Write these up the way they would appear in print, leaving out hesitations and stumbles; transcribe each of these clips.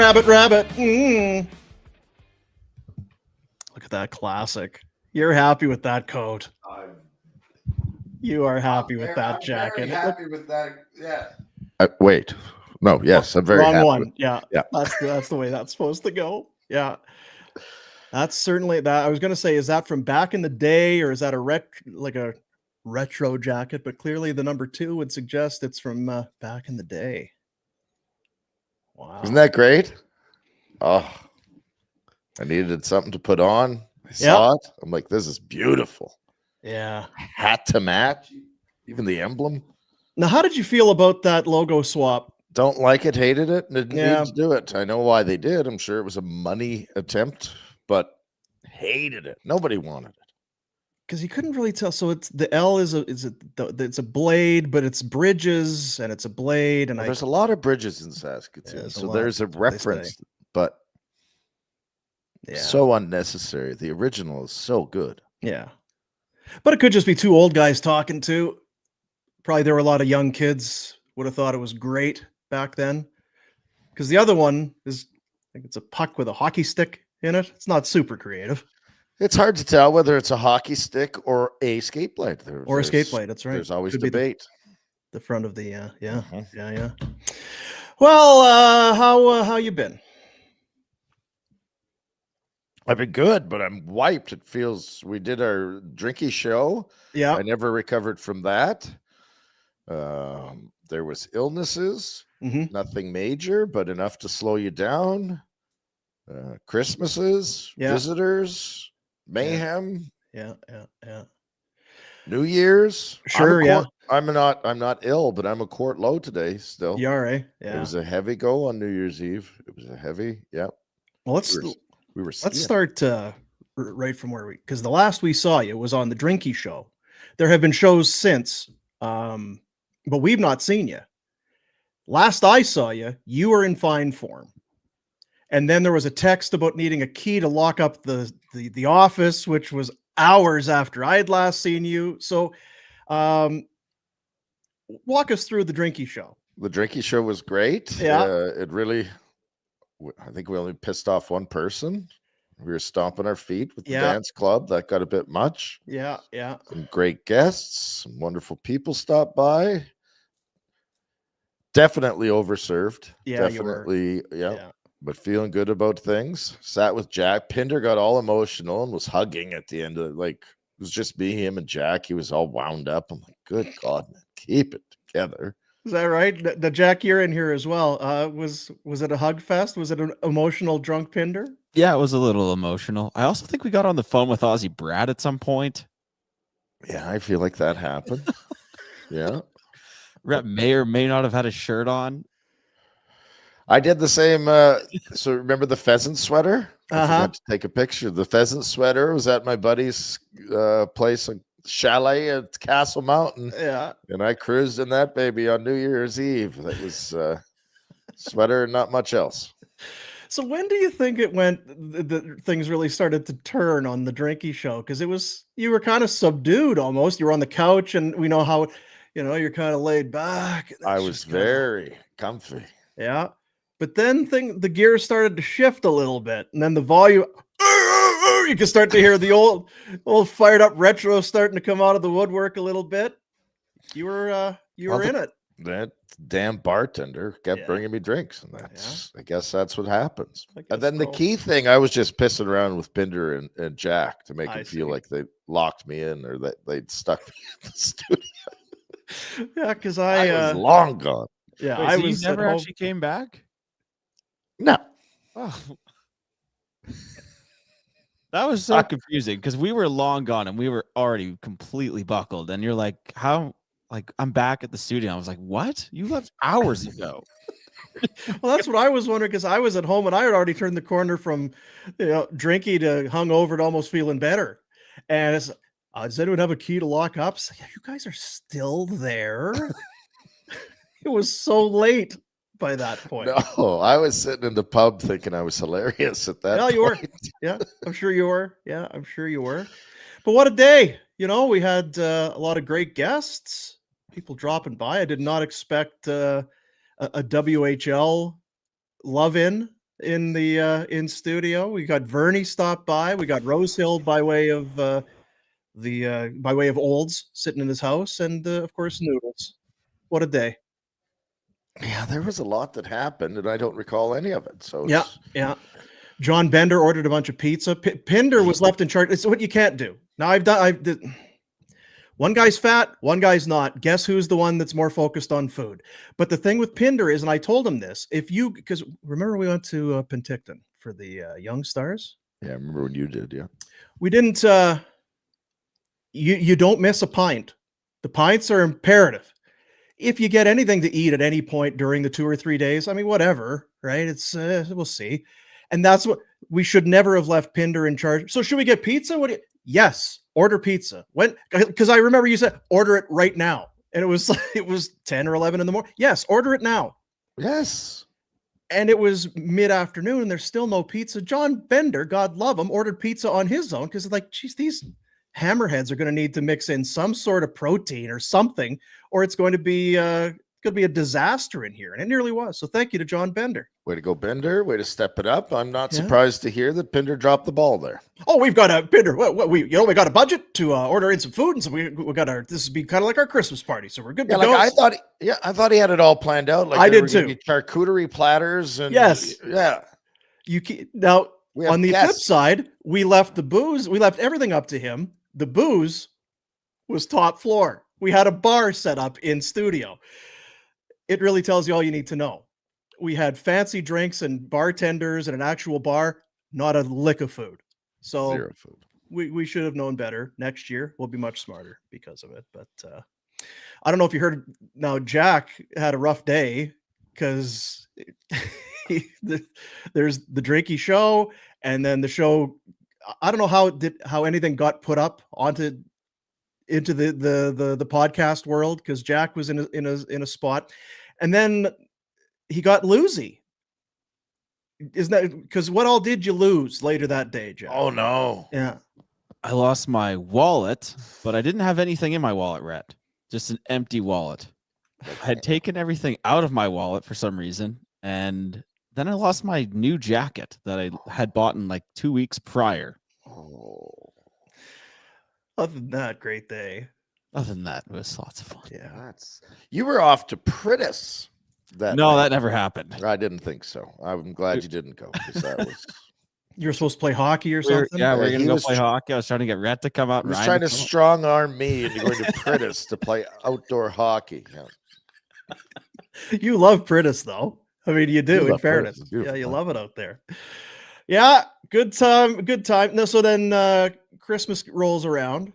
Rabbit. Look at that classic. You're happy with that coat. You are happy with that jacket. I'm very happy with that. Yeah. Wait. No, yes, I'm very Wrong happy. one. Yeah. Yeah. That's the way that's supposed to go. Yeah. That's certainly that. I was going to say, is that from back in the day, or is that a retro jacket? But clearly the number 2 would suggest it's from back in the day. Wow. Isn't that great? Oh, I needed something to put on. I saw it. I'm like, this is beautiful. Yeah. Hat to match. Even the emblem. Now, how did you feel about that logo swap? Don't like it, hated it, and didn't need to do it. I know why they did. I'm sure it was a money attempt, but hated it. Nobody wanted it. Because you couldn't really tell. So it's the L it's a blade, but it's bridges and it's a blade. And there's a lot of bridges in Saskatoon, so there's a reference, but so unnecessary. The original is so good. Yeah, but it could just be 2 old guys talking to. Probably there were a lot of young kids would have thought it was great back then. Because the other one is, I think it's a puck with a hockey stick in it. It's not super creative. It's hard to tell whether it's a hockey stick or a skate blade. Or a skate blade, that's right. There's always debate. The front of the, yeah. Well, how you been? I've been good, but I'm wiped. It feels, we did our drinky show. Yeah. I never recovered from that. There was illnesses, nothing major, but enough to slow you down. Christmases, visitors, mayhem. Yeah. New Year's. Sure, I'm not ill, but I'm a quart low today still. You are, eh? Yeah. It was a heavy go on New Year's Eve. It was a heavy, Well, let's start right from where because the last we saw you was on the Drinky Show. There have been shows since, but we've not seen you. Last I saw you, you were in fine form. And then there was a text about needing a key to lock up the office, which was hours after I had last seen you. So walk us through the Drinky Show. The Drinky Show was great. Yeah. It really, I think we only pissed off one person. We were stomping our feet with the dance club. That got a bit much. Yeah. Some great guests, some wonderful people stopped by. Definitely overserved. Yeah, definitely. Yeah. But feeling good about things. Sat with Jack. Pinder got all emotional and was hugging at the end of it. Like, it was just me, him, and Jack. He was all wound up. I'm like, good God, man, keep it together. Is that right? The Jack, you're in here as well. Was it a hug fest? Was it an emotional drunk Pinder? Yeah, it was a little emotional. I also think we got on the phone with Aussie Brad at some point. Yeah, I feel like that happened. Yeah. Rep may or may not have had a shirt on. I did the same. So remember the pheasant sweater? I forgot to take a picture. The pheasant sweater was at my buddy's place, a chalet at Castle Mountain. Yeah. And I cruised in that baby on New Year's Eve. That was sweater and not much else. So when do you think it went, the things really started to turn on the Drinky Show? Because you were kind of subdued almost. You were on the couch and we know how, you're kind of laid back. I was very comfy. Yeah. But then the gears started to shift a little bit. And then the volume, you can start to hear the old fired up retro starting to come out of the woodwork a little bit. You were in it. That damn bartender kept bringing me drinks, and I guess that's what happens. And then the key thing, I was just pissing around with Pinder and Jack to make them feel like they locked me in or that they'd stuck me in the studio. Yeah, because I was long gone. Yeah, Wait, I so was you never actually came back. No. Oh. That was so confusing because we were long gone and we were already completely buckled. And you're like, how? Like, I'm back at the studio. I was like, what? You left hours ago. Well, that's what I was wondering because I was at home and I had already turned the corner from, drinky to hungover to almost feeling better. And it's, does anyone have a key to lock up? So, yeah, you guys are still there. It was so late by that point. No, I was sitting in the pub thinking I was hilarious at that point. You were. Yeah, I'm sure you were. Yeah, I'm sure you were. But what a day. We had a lot of great guests, people dropping by. I did not expect a WHL love-in in the in studio. We got Vernie stopped by. We got Rosehill by way of by way of Olds sitting in his house, and of course Noodles. What a day! Yeah, there was a lot that happened, and I don't recall any of it. So yeah. John Bender ordered a bunch of pizza. Pinder was left in charge. It's what you can't do. Now I did. One guy's fat, one guy's not. Guess who's the one that's more focused on food? But the thing with Pinder is, and I told him this, because remember we went to Penticton for the Young Stars? Yeah, I remember when you did, yeah. We didn't, you don't miss a pint. The pints are imperative. If you get anything to eat at any point during the 2 or 3 days, I mean, whatever, right? It's, we'll see. And that's what, we should never have left Pinder in charge. So should we get pizza? Yes, order pizza. When, because I remember you said order it right now, and it was 10 or 11 in the morning. Yes, order it now. Yes, and it was mid-afternoon, and there's still no pizza. John Bender, God love him, ordered pizza on his own because like, geez, these hammerheads are going to need to mix in some sort of protein or something, or it's going to be a disaster in here, and it nearly was. So thank you to John Bender. Way to go, Bender. Way to step it up. I'm not surprised to hear that Pinder dropped the ball there. Oh, we've got a Pinder. We got a budget to order in some food, and so we got this would be kind of like our Christmas party. So we're good to go. I thought he had it all planned out. Like I did too. Charcuterie platters and yeah. Now on the flip side, we left the booze. We left everything up to him. The booze was top floor. We had a bar set up in studio. It really tells you all you need to know. We had fancy drinks and bartenders and an actual bar, not a lick of food. So zero food. We should have known better. Next year, we'll be much smarter because of it. But I don't know if you heard. Now, Jack had a rough day because there's the Drinky show, and then the show. I don't know how anything got put up into the podcast world because Jack was in a spot, and then he got loosey. Isn't that because what all did you lose later that day, Jack? Oh no. Yeah. I lost my wallet, but I didn't have anything in my wallet, Rhett. Just an empty wallet. I had taken everything out of my wallet for some reason, and then I lost my new jacket that I had bought in like 2 weeks prior. Oh. Other than that, great day. Other than that, it was lots of fun. Yeah. You were off to Pritis. That never happened. I didn't think so. I'm glad you didn't go because that was. You were supposed to play hockey or something? Yeah, we're gonna go play hockey. I was trying to get Rhett to come out. He was trying to strong arm me into going to Pritis to play outdoor hockey. Yeah. You love Pritis, though. I mean, you do. In fairness, yeah, you love it out there. Yeah, good time. Good time. No, so then Christmas rolls around.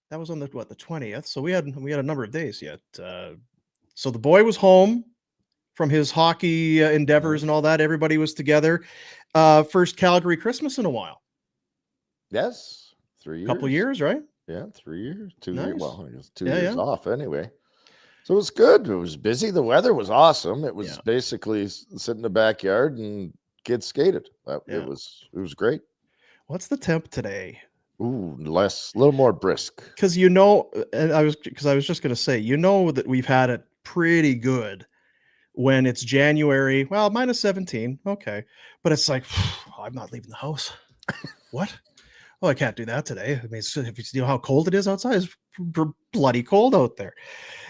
That was on the 20th. So we had a number of days yet. So the boy was home from his hockey endeavors and all that. Everybody was together. First Calgary Christmas in a while. Yes, 3 years. Couple years, right? Yeah, 3 years. 2 Nice. years. Well, it was 2 years off anyway. So it was good. It was busy. The weather was awesome. It was basically sit in the backyard and kids skated. It was great. What's the temp today? Ooh, a little more brisk. Because and I was just gonna say, that we've had it pretty good when it's January. Well, minus 17, okay, but it's like I'm not leaving the house. What? Oh, I can't do that today. I mean, if you know how cold it is outside, it's bloody cold out there.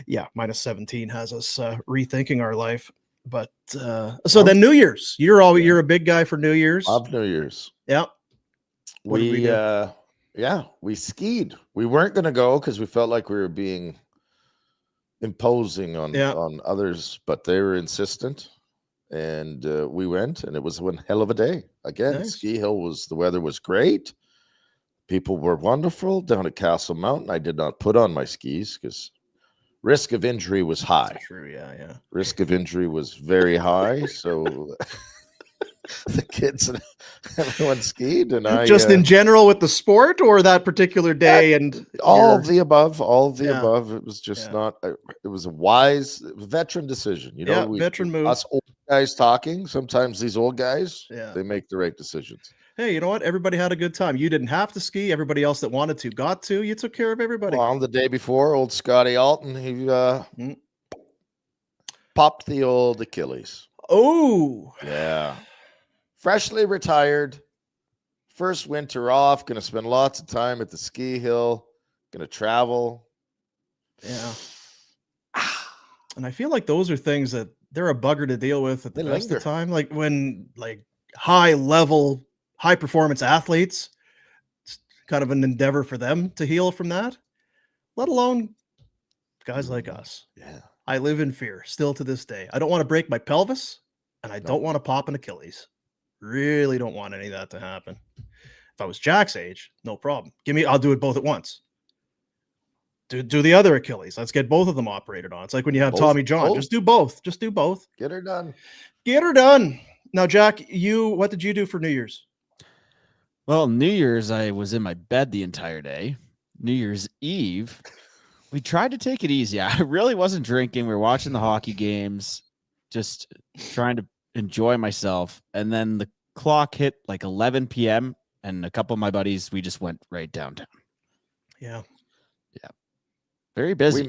Yeah, minus 17 has us rethinking our life. But so then New Year's, you're a big guy for New Year's. Love New Year's. Yeah. We skied. We weren't going to go because we felt like we were being imposing on others, but they were insistent, and we went, and it was one hell of a day. Again, Nice. Ski Hill the weather was great. People were wonderful down at Castle Mountain. I did not put on my skis because risk of injury was high. True, yeah. Risk of injury was very high, so the kids and everyone skied, and I just in general with the sport or that particular day, and all of the above. It was just not. It was a wise veteran decision. Veteran move. Us old guys talking. Sometimes these old guys, they make the right decisions. Hey, you know what? Everybody had a good time. You didn't have to ski. Everybody else that wanted to got to. You took care of everybody. Well, on the day before, old Scotty Alton, he popped the old Achilles. Oh, yeah. freshly retired, first winter off, going to spend lots of time at the ski hill, going to travel. Yeah. And I feel like those are things that they're a bugger to deal with at the best of time. Like when high level, high performance athletes, it's kind of an endeavor for them to heal from that, let alone guys like us. Yeah. I live in fear still to this day. I don't want to break my pelvis and I don't want to pop an Achilles. Really don't want any of that to happen. If I was Jack's age, no problem. I'll do it both at once. Do the other Achilles. Let's get both of them operated on. It's like when you have Tommy John. Just do both. Just do both. Get her done. Get her done. Now, Jack, what did you do for New Year's? Well, New Year's, I was in my bed the entire day. New Year's Eve, we tried to take it easy. I really wasn't drinking. We were watching the hockey games, just trying to enjoy myself. And then the clock hit like 11 p.m. and a couple of my buddies, we just went right downtown. Yeah. Yeah. Very busy.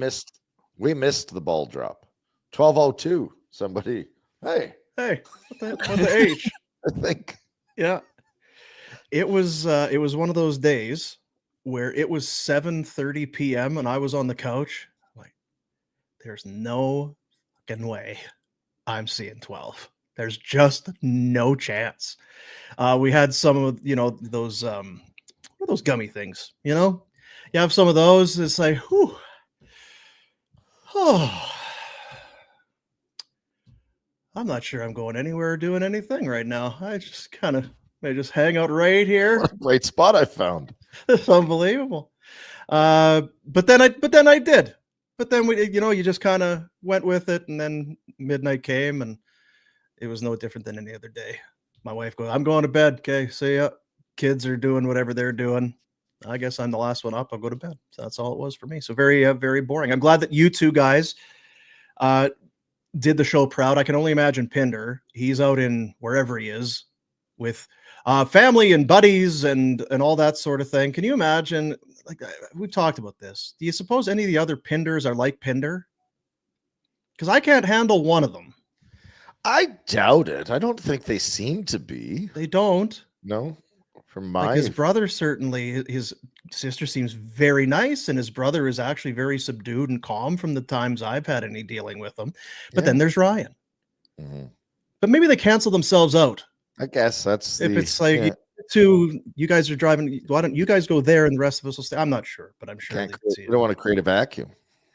We missed the ball drop. 12:02. Somebody. Hey. What the H? I think. Yeah. It was one of those days where it was 7:30 p.m. and I was on the couch. Like, there's no fucking way I'm seeing 12. There's just no chance. We had some of those those gummy things. You have some of those. It's like, whew. Oh, I'm not sure I'm going anywhere or doing anything right now. I just kind of may just hang out right here. What a great spot I found. It's unbelievable. But then I did. But then you just kind of went with it, and then midnight came, and it was no different than any other day. My wife goes, "I'm going to bed." Okay, see ya. Kids are doing whatever they're doing. I guess I'm the last one up. I'll go to bed. So that's all it was for me. So very, very boring. I'm glad that you two guys did the show proud. I can only imagine Pinder. He's out in wherever he is with family and buddies and all that sort of thing. Can you imagine? Like, we've talked about this. Do you suppose any of the other Pinders are like Pinder? Because I can't handle one of them. I doubt it. I don't think they seem to be. They don't. No. His brother, certainly, his sister seems very nice, and his brother is actually very subdued and calm from the times I've had any dealing with them. But then there's Ryan. Mm-hmm. But maybe they cancel themselves out. I guess that's it's like you guys are driving. Why don't you guys go there and the rest of us will stay? I'm not sure, but I'm sure we don't want to create a vacuum.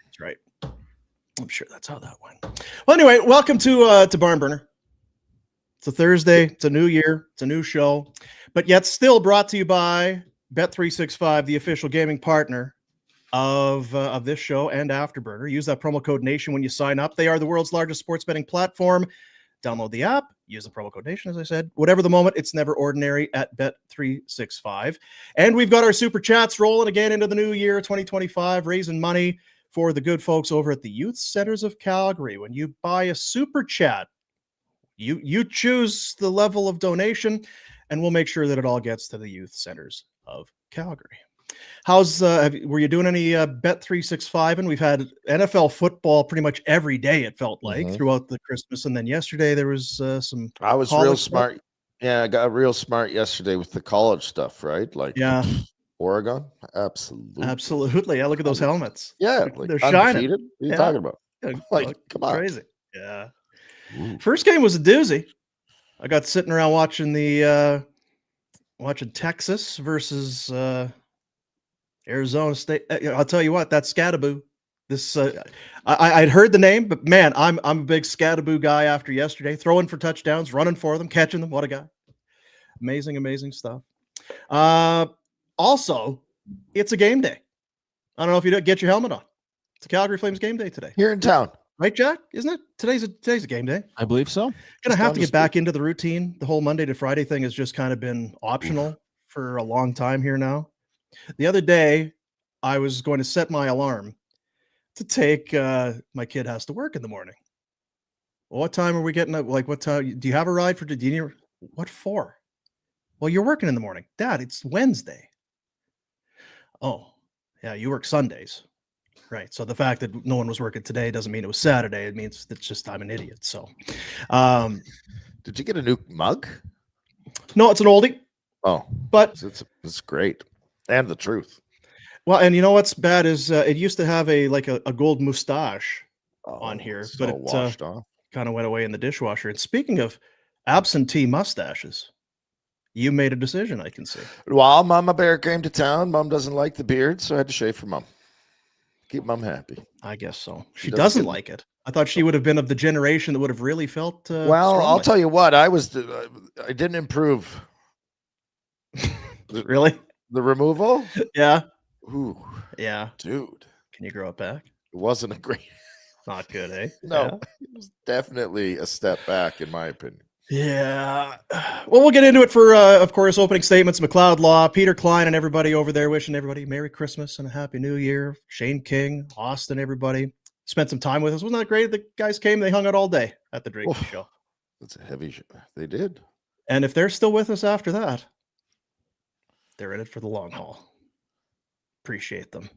That's right. I'm sure that's how that went. Well, anyway, welcome to Barn Burner. It's a Thursday. It's a new year. It's a new show, but yet still brought to you by Bet365, the official gaming partner of this show and Afterburner. Use that promo code NATION when you sign up. They are the world's largest sports betting platform. Download the app. Use the promo code NATION, as I said. Whatever the moment, it's never ordinary at Bet365. And we've got our super chats rolling again into the new year, 2025, raising money for the good folks over at the Youth Centers of Calgary. When you buy a super chat, you choose the level of donation, and we'll make sure that it all gets to the Youth Centers of Calgary. Were you doing any Bet365? And we've had NFL football pretty much every day, it felt like, throughout the Christmas. And then yesterday there was some. I was real smart. Stuff. Yeah, I got real smart yesterday with the college stuff, right? Like, Oregon, absolutely. Yeah, look at those helmets. Yeah, they're shining. What are you talking about? Like, come on, crazy. Yeah. Ooh. First game was a doozy. I got sitting around watching watching Texas versus Arizona State. I'll tell you what, that's Scadaboo. I'd heard the name, but man, I'm a big Scadaboo guy after yesterday. Throwing for touchdowns, running for them, catching them. What a guy! Amazing stuff. Also, it's a game day. I don't know if you don't get your helmet on. It's a Calgary Flames game day today. Here in town. Right, Jack? Isn't it? Today's a game day. I believe so. Gonna have to get back into the routine. The whole Monday to Friday thing has just kind of been optional for a long time here now. The other day, I was going to set my alarm to take my kid has to work in the morning. Well, what time are we getting up? Like, what time? Do you have a ride for? What for? Well, you're working in the morning, Dad. It's Wednesday. Oh, yeah, you work Sundays. Right. So the fact that no one was working today doesn't mean it was Saturday. It means it's just I'm an idiot. So did you get a new mug? No, it's an oldie. Oh, but it's great, and the truth. Well, and you know what's bad is it used to have a gold mustache on here, but it washed off. Kind of went away in the dishwasher. And speaking of absentee mustaches, you made a decision, I can see. Well, Mama Bear came to town. Mom doesn't like the beard, so I had to shave for Mom. Keep Mom happy. I guess so. She doesn't like it. I thought she would have been of the generation that would have really felt well, strongly. I'll tell you what. I didn't improve. Really? The removal? Yeah. Ooh. Yeah. Dude. Can you grow it back? It wasn't a great. Not good, eh? No. Yeah. It was definitely a step back, in my opinion. Yeah. Well, we'll get into it for, of course, opening statements, McLeod Law, Peter Klein, and everybody over there wishing everybody Merry Christmas and a Happy New Year. Shane King, Austin, everybody. Spent some time with us. Wasn't that great? The guys came, they hung out all day at the drinking show. That's a heavy show. They did. And if they're still with us after that, they're in it for the long haul. Appreciate them.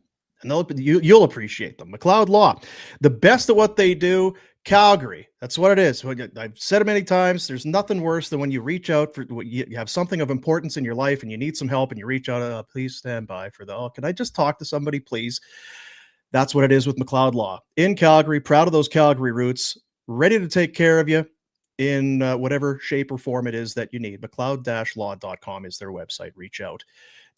And you'll appreciate them. McLeod Law, the best at what they do. Calgary, that's what it is. I've said it many times. There's nothing worse than when you reach out for you have something of importance in your life and you need some help and you reach out, please stand by for can I just talk to somebody, please? That's what it is with McLeod Law. In Calgary, proud of those Calgary roots, ready to take care of you in whatever shape or form it is that you need. McLeod-law.com is their website. Reach out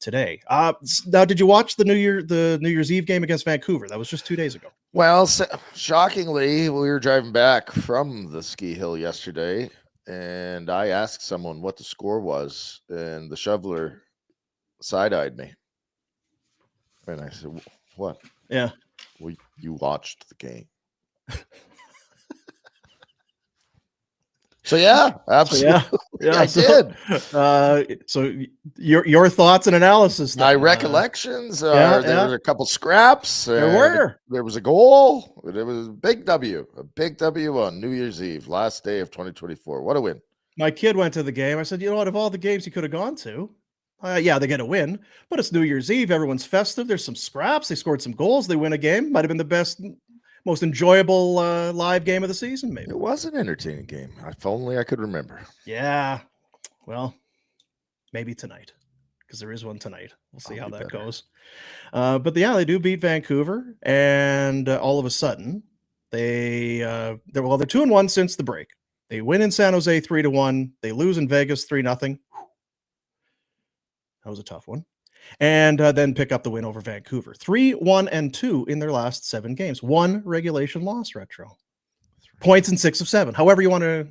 today. Now, did you watch the New Year's Eve game against Vancouver? That was just 2 days ago. Well, shockingly, we were driving back from the ski hill yesterday, and I asked someone what the score was, and the shoveler side-eyed me. And I said, what? Yeah. Well, you watched the game. So yeah, absolutely. Yeah, I did. So your thoughts and analysis. My recollections. There was a couple scraps. There was a goal. It was a big W on New Year's Eve, last day of 2024. What a win! My kid went to the game. I said, you know what? Of all the games you could have gone to, yeah, they get a win, but it's New Year's Eve. Everyone's festive. There's some scraps. They scored some goals. They win a game. Might have been the best. Most enjoyable live game of the season, maybe. It was an entertaining game. If only I could remember. Yeah. Well, maybe tonight, because there is one tonight. We'll see how that goes. But yeah, they do beat Vancouver, and all of a sudden, they're 2-1 since the break. They win in San Jose 3-1. They lose in Vegas 3-0. That was a tough one. And then pick up the win over Vancouver. 3-1-2 in their last 7 games. 1 regulation loss, Retro. Points in 6 of 7. However you want to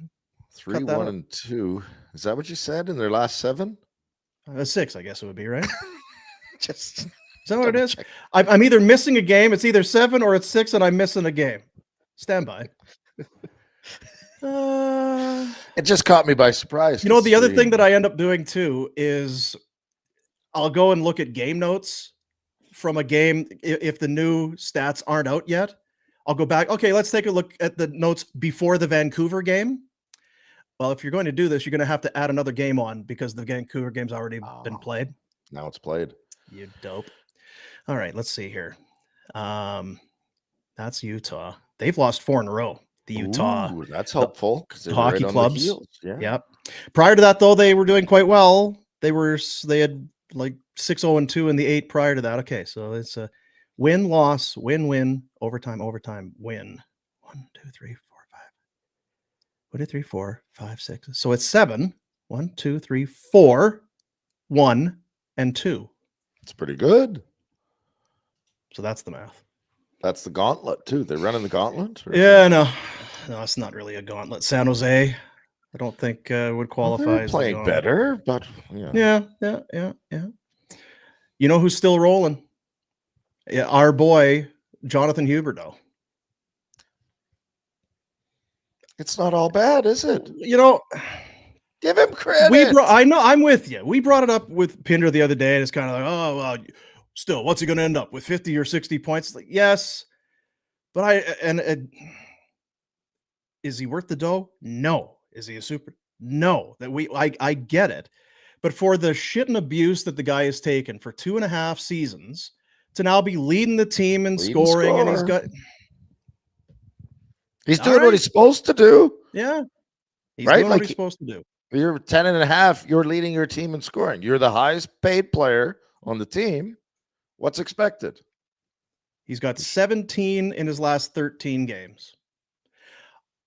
3-1-2. Is that what you said in their last 7? 6, I guess it would be, right? Is that what it is? I'm either missing a game. It's either 7 or it's 6, and I'm missing a game. Stand by. It just caught me by surprise. You know, the other thing that I end up doing too is I'll go and look at game notes from a game. If the new stats aren't out yet, I'll go back. Okay, let's take a look at the notes before the Vancouver game. Well, if you're going to do this, you're going to have to add another game on because the Vancouver game's already been played. Now it's played. You dope. All right, let's see here. That's Utah. They've lost 4 in a row. The Utah. Ooh, that's helpful because hockey clubs. Yeah. Yep. Prior to that, though, they were doing quite well. They had like 6-0-2 in the 8 prior to that. Okay, so it's a win, loss, win, overtime, win. 1, 2, 3, 4, 5. 1, 2, 3, 4, 5, 6. So it's 7. 1, 2, 3, 4, 1, and 2. It's pretty good. So that's the math. That's the gauntlet too. They're running the gauntlet. Yeah, no, it's not really a gauntlet. San Jose, I don't think would qualify. Well, they're playing better, but yeah. You know who's still rolling? Yeah, our boy Jonathan Huberdeau. It's not all bad, is it? You know, give him credit. I know, I'm with you. We brought it up with Pinder the other day, and it's kind of like, oh well. Still, what's he going to end up with? 50 or 60 points? Like, yes, but is he worth the dough? No. Is he a super? No. I get it, but for the shit and abuse that the guy has taken for 2.5 seasons to now be leading the team in scoring, and he's doing what he's supposed to do. Yeah, he's doing what he's supposed to do. You're 10.5. You're leading your team in scoring. You're the highest paid player on the team. What's expected? He's got 17 in his last 13 games.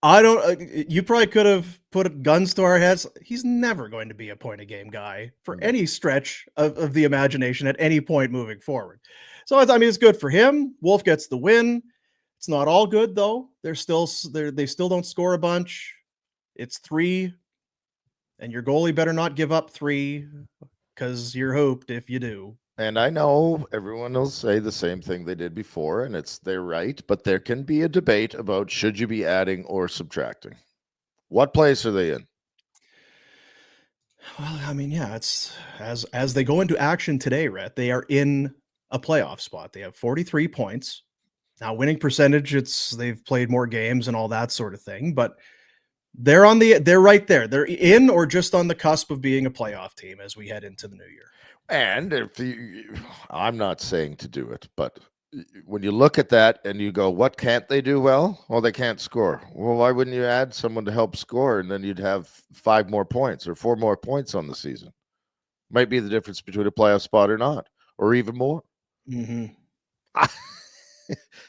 I don't. You probably could have put guns to our heads. He's never going to be a point a game guy for any stretch of the imagination at any point moving forward. So I mean, it's good for him. Wolf gets the win. It's not all good though. They still don't score a bunch. It's 3, and your goalie better not give up 3 because you're hooped if you do. And I know everyone will say the same thing they did before, and they're right, but there can be a debate about should you be adding or subtracting. What place are they in? Well, I mean, yeah, it's as they go into action today, Rhett, they are in a playoff spot. They have 43 points. Now, winning percentage, they've played more games and all that sort of thing, but they're right there. They're in or just on the cusp of being a playoff team as we head into the new year. And I'm not saying to do it, but when you look at that and you go, what can't they do well? Well, they can't score. Well, why wouldn't you add someone to help score? And then you'd have 5 more points or 4 more points on the season. Might be the difference between a playoff spot or not, or even more. Mm-hmm.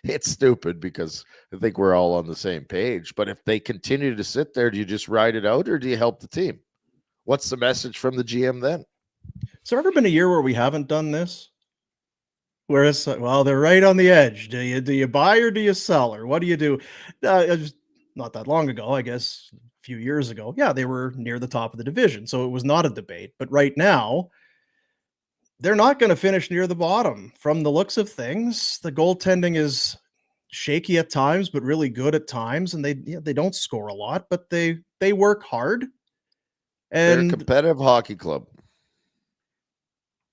It's stupid because I think we're all on the same page. But if they continue to sit there, do you just ride it out or do you help the team? What's the message from the GM then? Has there ever been a year where we haven't done this? Where it's well, they're right on the edge. Do you buy or do you sell, or what do you do? Not that long ago, I guess a few years ago. Yeah, they were near the top of the division, so it was not a debate. But right now, they're not going to finish near the bottom. From the looks of things, the goaltending is shaky at times, but really good at times, and they don't score a lot, but they work hard. And they're a competitive hockey club.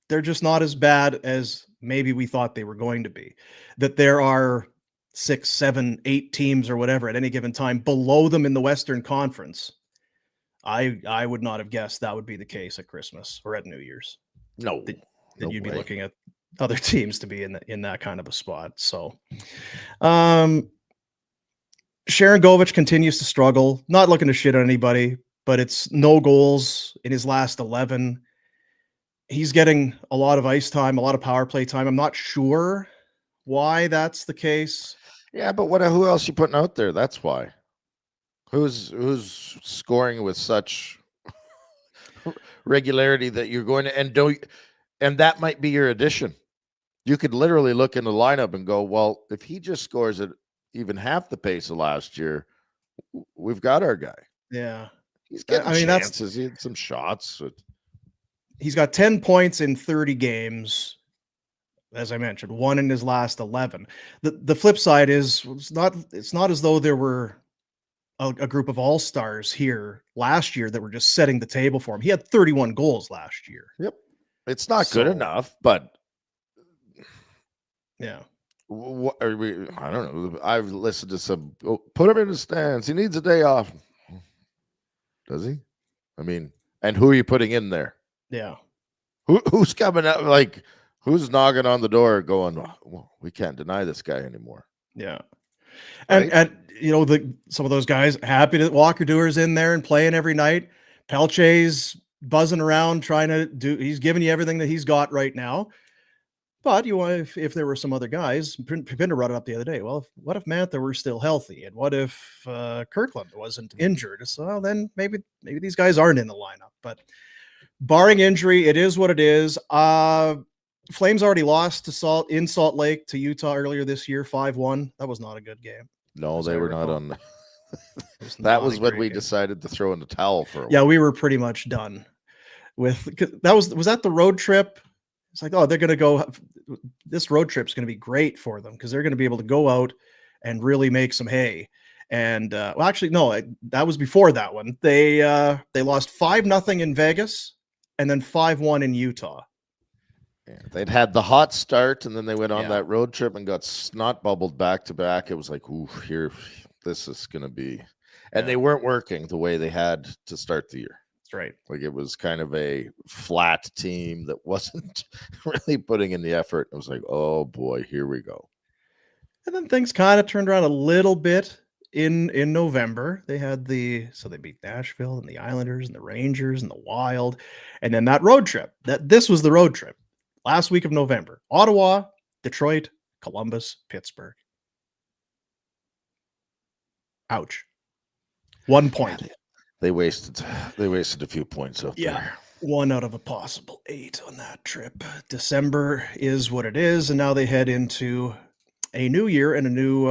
They're just not as bad as maybe we thought they were going to be. That there are 6, 7, 8 teams or whatever at any given time below them in the Western Conference. I would not have guessed that would be the case at Christmas or at New Year's. No, that you'd be looking at other teams to be in that kind of a spot. So, Sharon Govich continues to struggle. Not looking to shit on anybody, but it's no goals in his last 11. He's getting a lot of ice time, a lot of power play time. I'm not sure why that's the case. Yeah, but who else you putting out there? That's why. Who's scoring with such regularity that you're going to and that might be your addition. You could literally look in the lineup and go, well, if he just scores at even half the pace of last year, we've got our guy. Yeah. He's getting chances. He had some shots. He's got 10 points in 30 games, as I mentioned, 1 in his last 11. The flip side is it's not as though there were a group of all-stars here last year that were just setting the table for him. He had 31 goals last year. Yep. It's not good enough, but yeah. What are we? I don't know. I've listened to some. Put him in the stands. He needs a day off. Does he? I mean, and who are you putting in there? Yeah. Who's coming out? Like, who's knocking on the door going, well, we can't deny this guy anymore. Yeah. And some of those guys happy that Walker Dewar's in there and playing every night. Pelche's buzzing around trying to he's giving you everything that he's got right now. But if there were some other guys, Pinder brought it up the other day. Well, what if Mantha were still healthy, and what if Kirkland wasn't injured? So then maybe these guys aren't in the lineup. But barring injury, it is what it is. Flames already lost in Salt Lake to Utah earlier this year, 5-1. That was not a good game. No, they were not on. That was when we decided to throw in the towel for a while. Yeah, we were pretty much done with that. Was that the road trip? It's like, oh, they're going to go. This road trip's going to be great for them because they're going to be able to go out and really make some hay. And well, actually, no, that was before that one. They lost 5-0 in Vegas and then 5-1 in Utah. Yeah, they'd had the hot start, and then they went on that road trip and got snot bubbled back to back. It was like, ooh, this is going to be. And they weren't working the way they had to start the year. That's right. Like it was kind of a flat team that wasn't really putting in the effort. It was like, oh boy, here we go. And then things kind of turned around a little bit in November. They had they beat Nashville and the Islanders and the Rangers and the Wild, and then that road trip. This was the road trip last week of November: Ottawa, Detroit, Columbus, Pittsburgh. Ouch. 1 point. They wasted a few points up there. 1 out of a possible 8 on that trip. December is what it is, and now they head into a new year and a new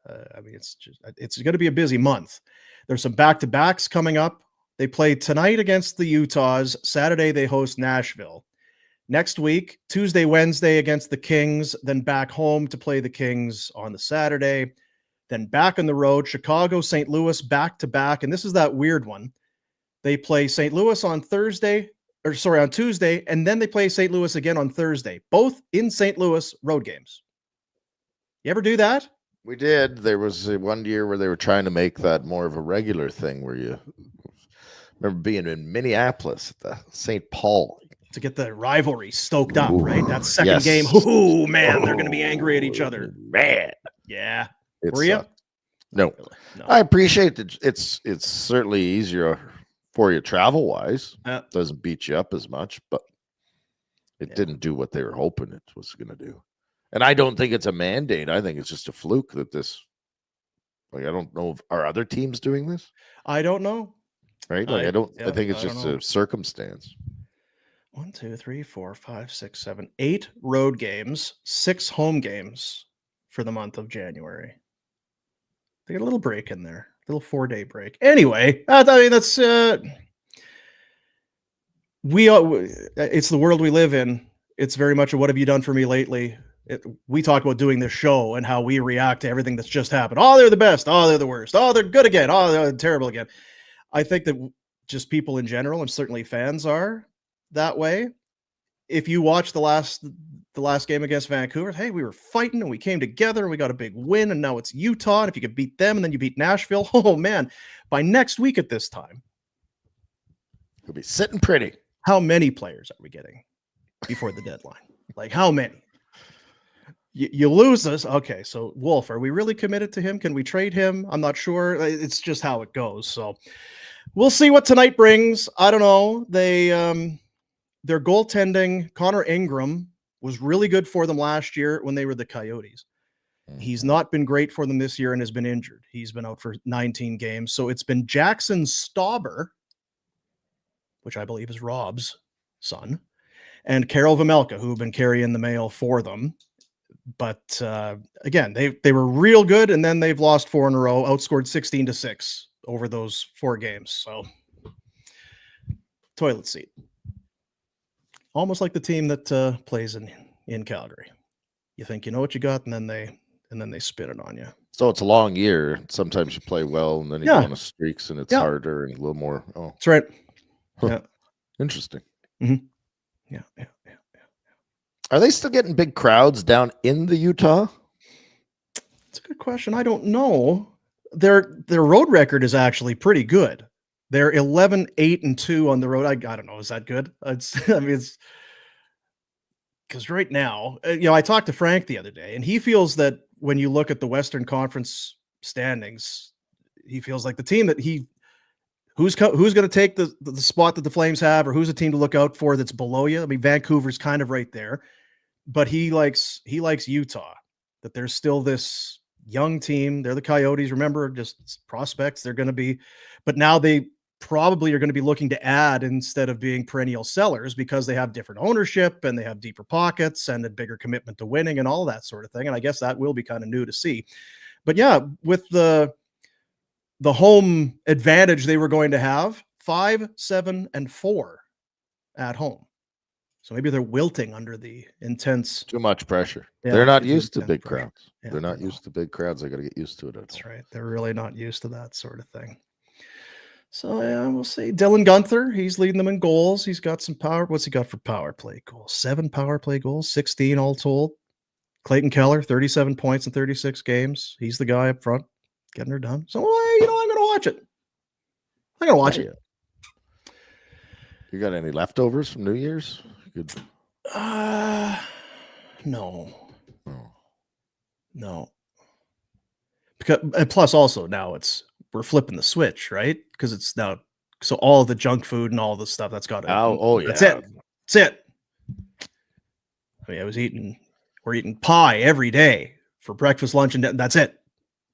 it's going to be a busy month. There's some back-to-backs coming up. They play tonight against the Utahs. Saturday they host Nashville. Next week, Tuesday, Wednesday against the Kings, then back home to play the Kings on the Saturday, then back on the road, Chicago, St. Louis, back-to-back, and this is that weird one. They play St. Louis on Tuesday, and then they play St. Louis again on Thursday, both in St. Louis road games. You ever do that? We did. There was one year where they were trying to make that more of a regular thing where you remember being in Minneapolis at the St. Paul. To get the rivalry stoked up, right? That second game. Oh, man, they're going to be angry at each other. Man. Yeah. Were you? No. I appreciate that it's certainly easier for you travel-wise. Doesn't beat you up as much, but it didn't do what they were hoping it was going to do. And I don't think it's a mandate. I think it's just a fluke that this, I don't know, are other teams doing this? I don't know. Right? I think it's just a circumstance. 1, 2, 3, 4, 5, 6, 7, 8 road games, 6 home games for the month of January. They get a little break in there, a little 4-day break. Anyway, that's it's the world we live in. It's very much a what have you done for me lately? We talk about doing this show and how we react to everything that's just happened. Oh, they're the best. Oh, they're the worst. Oh, they're good again. Oh, they're terrible again. I think that just people in general, and certainly fans, are that way. If you watch the last game against Vancouver, hey, we were fighting and we came together and we got a big win, and now it's Utah. And if you could beat them and then you beat Nashville, oh man, by next week at this time, you'll be sitting pretty. How many players are we getting before the deadline? Like how many? You lose us. Okay, so Wolf, are we really committed to him? Can we trade him? I'm not sure. It's just how it goes. So we'll see what tonight brings. I don't know. Their goaltending, Connor Ingram, was really good for them last year when they were the Coyotes. He's not been great for them this year and has been injured. He's been out for 19 games. So it's been Jackson Stauber, which I believe is Rob's son, and Karel Vejmelka, who have been carrying the mail for them. But again, they were real good, and then they've lost 4 in a row, outscored 16-6 over those 4 games. So toilet seat. Almost like the team that plays in Calgary. You think you know what you got, and then they spin it on you. So it's a long year. Sometimes you play well, and then you go on a streaks, and it's harder and a little more. Oh, that's right. Huh. Yeah, interesting. Mm-hmm. Yeah. Are they still getting big crowds down in the Utah? That's a good question. I don't know. Their road record is actually pretty good. They're 11-8-2 on the road. I don't know. Is that good? It's because right now, I talked to Frank the other day, and he feels that when you look at the Western Conference standings, he feels like the team that who's going to take the spot that the Flames have, or who's a team to look out for that's below you. I mean, Vancouver's kind of right there, but he likes Utah. That there's still this young team. They're the Coyotes. Remember, just prospects. They're going to be, but now they probably are going to be looking to add instead of being perennial sellers, because they have different ownership and they have deeper pockets and a bigger commitment to winning and all that sort of thing. And I guess that will be kind of new to see. But yeah, with the home advantage they were going to have, 5, 7, and 4 at home. So maybe they're wilting under the intense. Too much pressure. Yeah, they're not used to big crowds. Yeah, they're not used to big crowds. They got to get used to it. That's right. They're really not used to that sort of thing. So yeah, we'll see. Dylan Guenther, he's leading them in goals. He's got some power. What's he got for power play goals? 7 power play goals, 16 all told. Clayton Keller, 37 points in 36 games. He's the guy up front getting her done. So I'm going to watch it. I'm going to watch it. You got any leftovers from New Year's? Good. No. Because, and plus also now we're flipping the switch, right? Because it's now, so all the junk food and all the stuff that's got Oh, that's yeah. it. That's it. I mean, we're eating pie every day for breakfast, lunch, and that's it.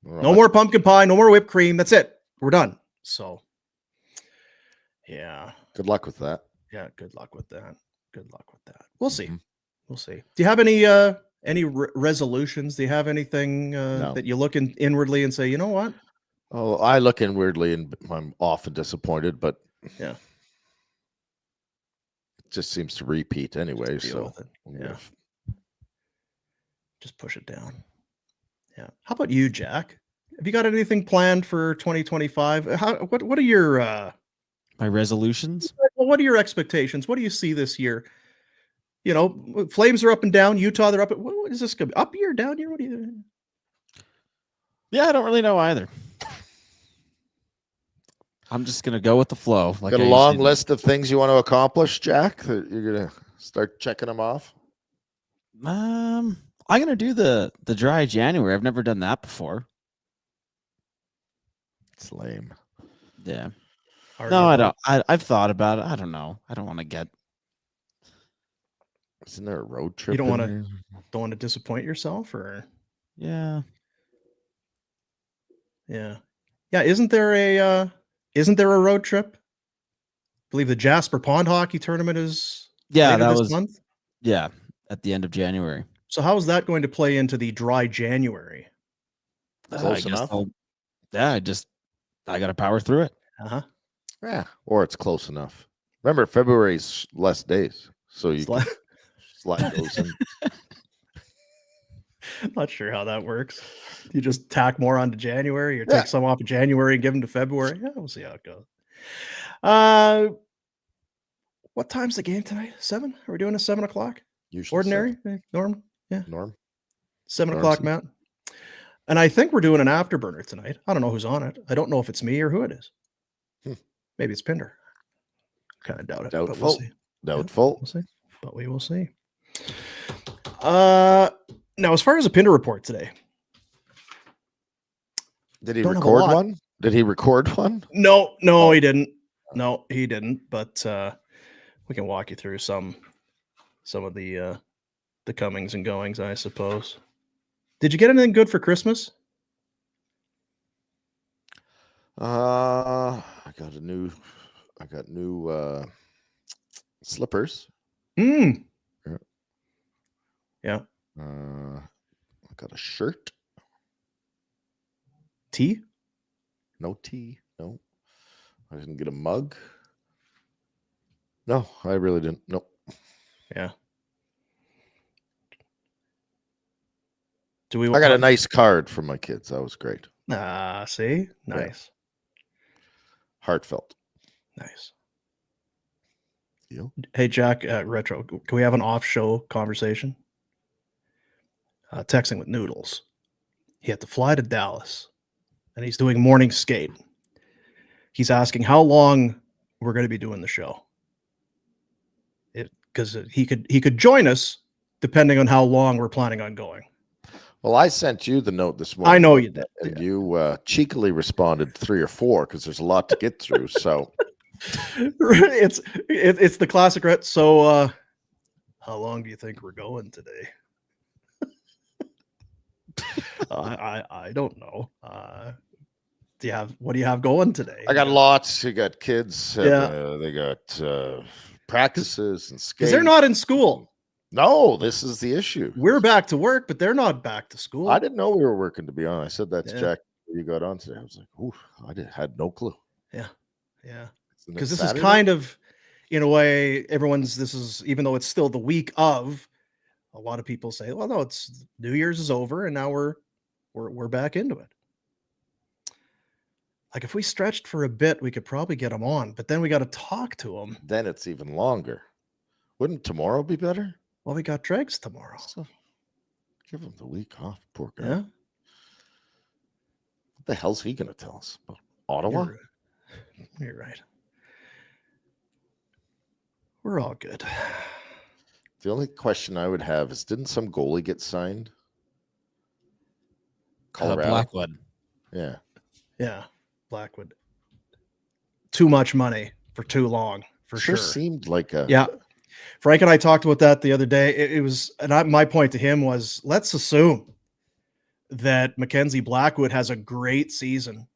No more pumpkin pie, no more whipped cream. That's it. We're done. So, yeah. Good luck with that. Yeah, good luck with that. Good luck with that. We'll see. We'll see. Do you have any resolutions? Do you have anything No. that you look inwardly and say, you know what? Oh, I look inwardly and I'm often disappointed, but yeah, it just seems to repeat anyway. Deal So with it. Yeah, just push it down. Yeah. How about you, Jack? Have you got anything planned for 2025? What are your my resolutions? What are your expectations? What do you see this year? You know, Flames are up and down. Utah, they're up. What is this going to be? Up year, down year? What do you? Yeah, I don't really know either. I'm just gonna go with the flow. Got a long list of things you want to accomplish, Jack, that you're gonna start checking them off. I'm gonna do the dry January. I've never done that before. It's lame. Yeah. No, I don't. I've thought about it. I don't know. I don't want to get. Isn't there a road trip? You don't want to disappoint yourself, or yeah. Isn't there a road trip? I believe the Jasper Pond Hockey Tournament is that this was month. Yeah, at the end of January. So how is that going to play into the dry January? Close enough. I got to power through it. Yeah, or it's close enough. Remember, February's less days, so you slide goes in. Not sure how that works. You just tack more onto January, or take some off of January and give them to February. Yeah, we'll see how it goes. What time's the game tonight? 7? Are we doing a 7 o'clock? Usually Ordinary? 7. Norm? Yeah. Norm. 7 o'clock, Matt. And I think we're doing an afterburner tonight. I don't know who's on it. I don't know if it's me or who it is. Maybe it's Pinder. Kind of doubt it. Doubtful. But we'll see. Doubtful. We'll see. But we will see. Now, as far as a Pinder report today. Did he record one? Did he record one? No, he didn't. No, he didn't. But we can walk you through some of the comings and goings, I suppose. Did you get anything good for Christmas? I got new slippers. Yeah. I got a shirt. Tea? No tea. No. I didn't get a mug. No, I really didn't. Nope. Yeah. I got a nice card from my kids. That was great. See? Nice. Yeah. Heartfelt. Nice. You? Hey, Jack, Retro, can we have an off-show conversation? Texting with Noodles. He had to fly to Dallas, and he's doing morning skate. He's asking how long we're going to be doing the show. Because he could join us depending on how long we're planning on going. Well, I sent you the note this morning. I know you did. And you cheekily responded 3 or 4 because there's a lot to get through. So it's the classic, right? So how long do you think we're going today? I don't know. What do you have going today? I got lots. You got kids. Yeah. They got practices and skates. Because they're not in school. No, this is the issue. We're back to work, but they're not back to school. I didn't know we were working, to be honest. I said that's Jack. You got on today. I was like, ooh, had no clue. Yeah. Because this is kind of, in a way, this is, even though it's still the week of, a lot of people say, well, no, it's New Year's is over and now we're back into it. Like if we stretched for a bit, we could probably get them on, but then we got to talk to them. Then it's even longer. Wouldn't tomorrow be better? Well, we got Dregs tomorrow. So give him the week off, poor guy. Yeah. What the hell's he going to tell us about Ottawa? You're right. We're all good. The only question I would have is, didn't some goalie get signed? Colorado. Blackwood. Yeah. Blackwood. Too much money for too long, for sure. Seemed like a Frank and I talked about that the other day. It was, and my point to him was, let's assume that Mackenzie Blackwood has a great season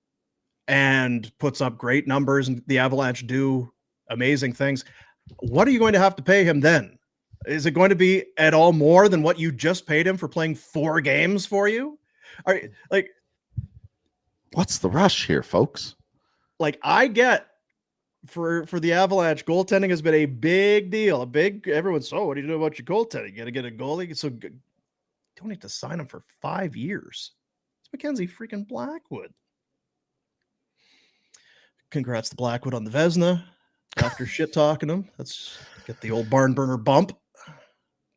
and puts up great numbers, and the Avalanche do amazing things. What are you going to have to pay him then? Is it going to be at all more than what you just paid him for playing 4 games for you? Are like, what's the rush here, folks? Like, I get for the Avalanche, goaltending has been a big deal. Everyone's, what do you do about your goaltending? You got to get a goalie. So don't need to sign him for 5 years. It's Mackenzie freaking Blackwood. Congrats to Blackwood on the Vezina after shit talking him. Let's get the old barn burner bump.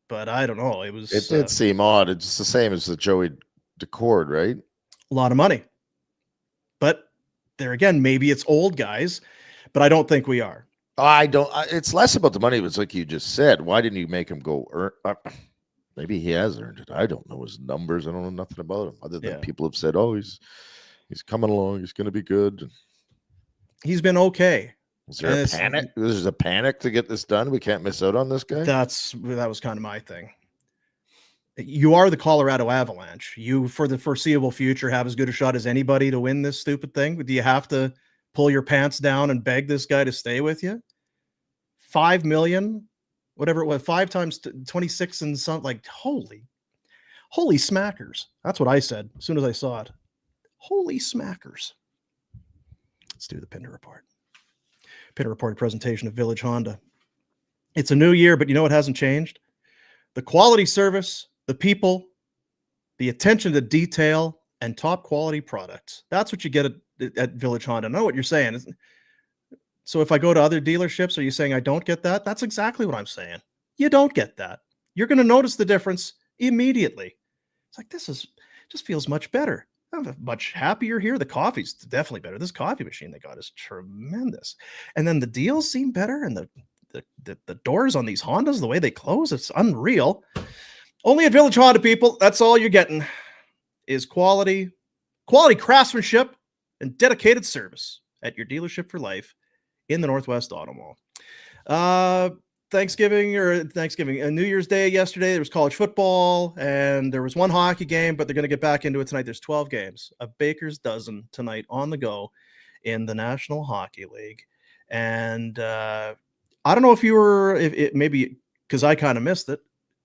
But I don't know. It did seem odd. It's the same as the Joey Decord, right? A lot of money. But there again, maybe it's old guys, but I don't think we are. It's less about the money. It's like you just said. Why didn't you make him go earn? Maybe he has earned it. I don't know his numbers. I don't know nothing about him other than people have said, he's coming along. He's going to be good. He's been okay. Is there a panic? There's a panic to get this done. We can't miss out on this guy. That was kind of my thing. You are the Colorado Avalanche. You, for the foreseeable future, have as good a shot as anybody to win this stupid thing. Do you have to pull your pants down and beg this guy to stay with you? $5 million, whatever it was, 5 times 26 and something. Like, holy smackers. That's what I said as soon as I saw it. Holy smackers. Let's do the Pinder Report. Pinder Report presentation of Village Honda. It's a new year, but you know what hasn't changed? The quality service, the people, the attention to detail, and top quality products. That's what you get at Village Honda. I know what you're saying. So if I go to other dealerships, are you saying I don't get that? That's exactly what I'm saying. You don't get that. You're going to notice the difference immediately. It's like, just feels much better. I'm much happier here. The coffee's definitely better. This coffee machine they got is tremendous. And then the deals seem better, and the doors on these Hondas, the way they close, it's unreal. Only at Village Honda, people. That's all you're getting is quality craftsmanship and dedicated service at your dealership for life in the Northwest Auto Mall. New Year's Day yesterday, there was college football and there was one hockey game, but they're going to get back into it tonight. There's 12 games, a baker's dozen tonight on the go in the National Hockey League. And I don't know if you were, maybe because I kind of missed it.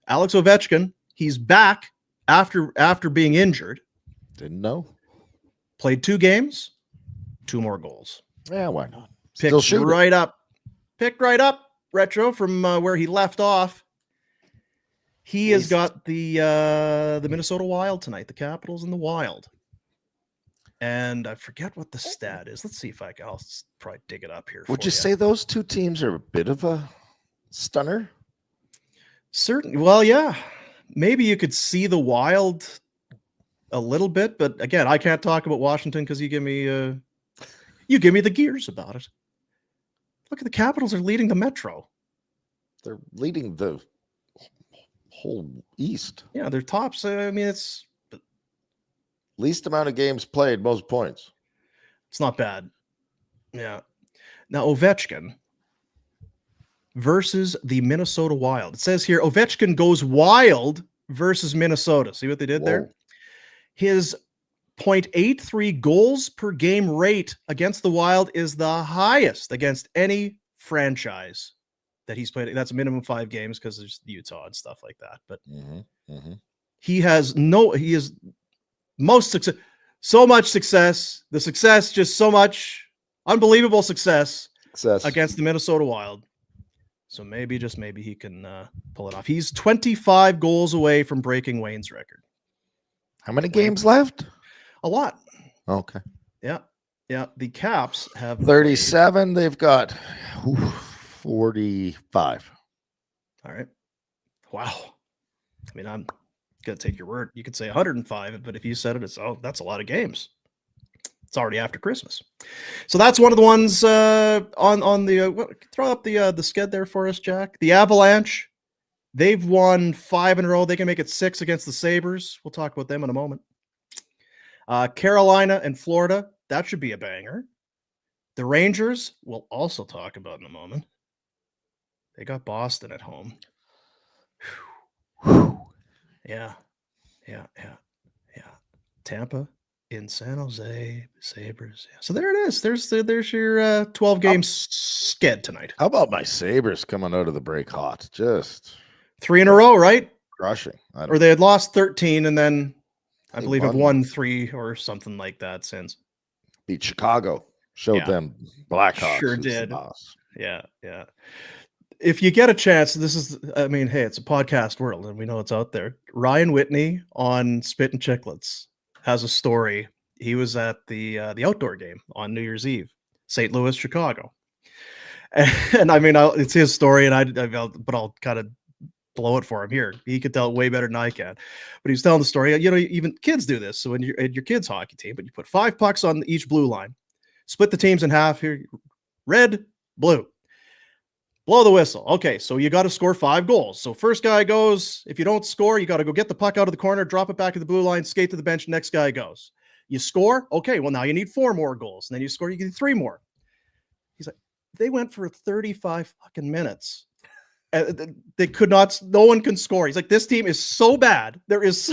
Alex Ovechkin, he's back after being injured. Didn't know. Played 2 games, 2 more goals. Yeah, why not? Picked right up. Retro from where he left off. He has got the Minnesota Wild tonight, the Capitals and the Wild. And I forget what the stat is. Let's see if I'll probably dig it up here. Would you say those 2 teams are a bit of a stunner? Certainly. Well, yeah. Maybe you could see the Wild a little bit, but again, I can't talk about Washington because you give me the gears about it. Look at the Capitals are leading the Metro. They're leading the whole East. Yeah, they're tops. I mean, it's least amount of games played, most points. It's not bad. Yeah. Now, Ovechkin versus the Minnesota Wild. It says here, Ovechkin goes wild versus Minnesota. See what they did there? His 0.83 goals per game rate against the Wild is the highest against any franchise that he's played. That's a minimum 5 games because there's Utah and stuff like that. But he is most success, so much success. The success, just so much unbelievable success against the Minnesota Wild. So maybe, just maybe, he can pull it off. He's 25 goals away from breaking Wayne's record. How many games left? A lot. Okay. Yeah. The Caps have 37. They've got 45. All right. Wow. I mean, I'm going to take your word. You could say 105, but if you said it, that's a lot of games. It's already after Christmas. So that's one of the ones on the throw up the sked there for us, Jack. The Avalanche, they've won 5 in a row. They can make it 6 against the Sabres. We'll talk about them in a moment. Carolina and Florida, that should be a banger. The Rangers, we'll also talk about in a moment. They got Boston at home. Yeah. Tampa in San Jose, Sabres. Yeah. So there it is. There's your 12 games sked tonight. How about my Sabres coming out of the break hot? Just 3 in a row, right? Crushing. Or they had lost 13 and then I believe have won won 3 or something like that since. Beat Chicago. Showed them Blackhawks. Sure did. Boss. Yeah. If you get a chance, hey, it's a podcast world and we know it's out there. Ryan Whitney on Spit and Chicklets has a story. He was at the outdoor game on New Year's Eve, St. Louis, Chicago. And it's his story, and I'll kind of blow it for him here. He could tell it way better than I can. But he's telling the story. Even kids do this. So when you're at your kids' hockey team, but you put 5 pucks on each blue line, split the teams in half here, red, blue. Blow the whistle. Okay, so you got to score 5 goals. So first guy goes. If you don't score, you got to go get the puck out of the corner, drop it back to the blue line, skate to the bench. Next guy goes. You score. Okay, well now you need 4 more goals. And then you score. You get 3 more. He's like, they went for 35 fucking minutes. They could not. No one can score. He's like, this team is so bad. There is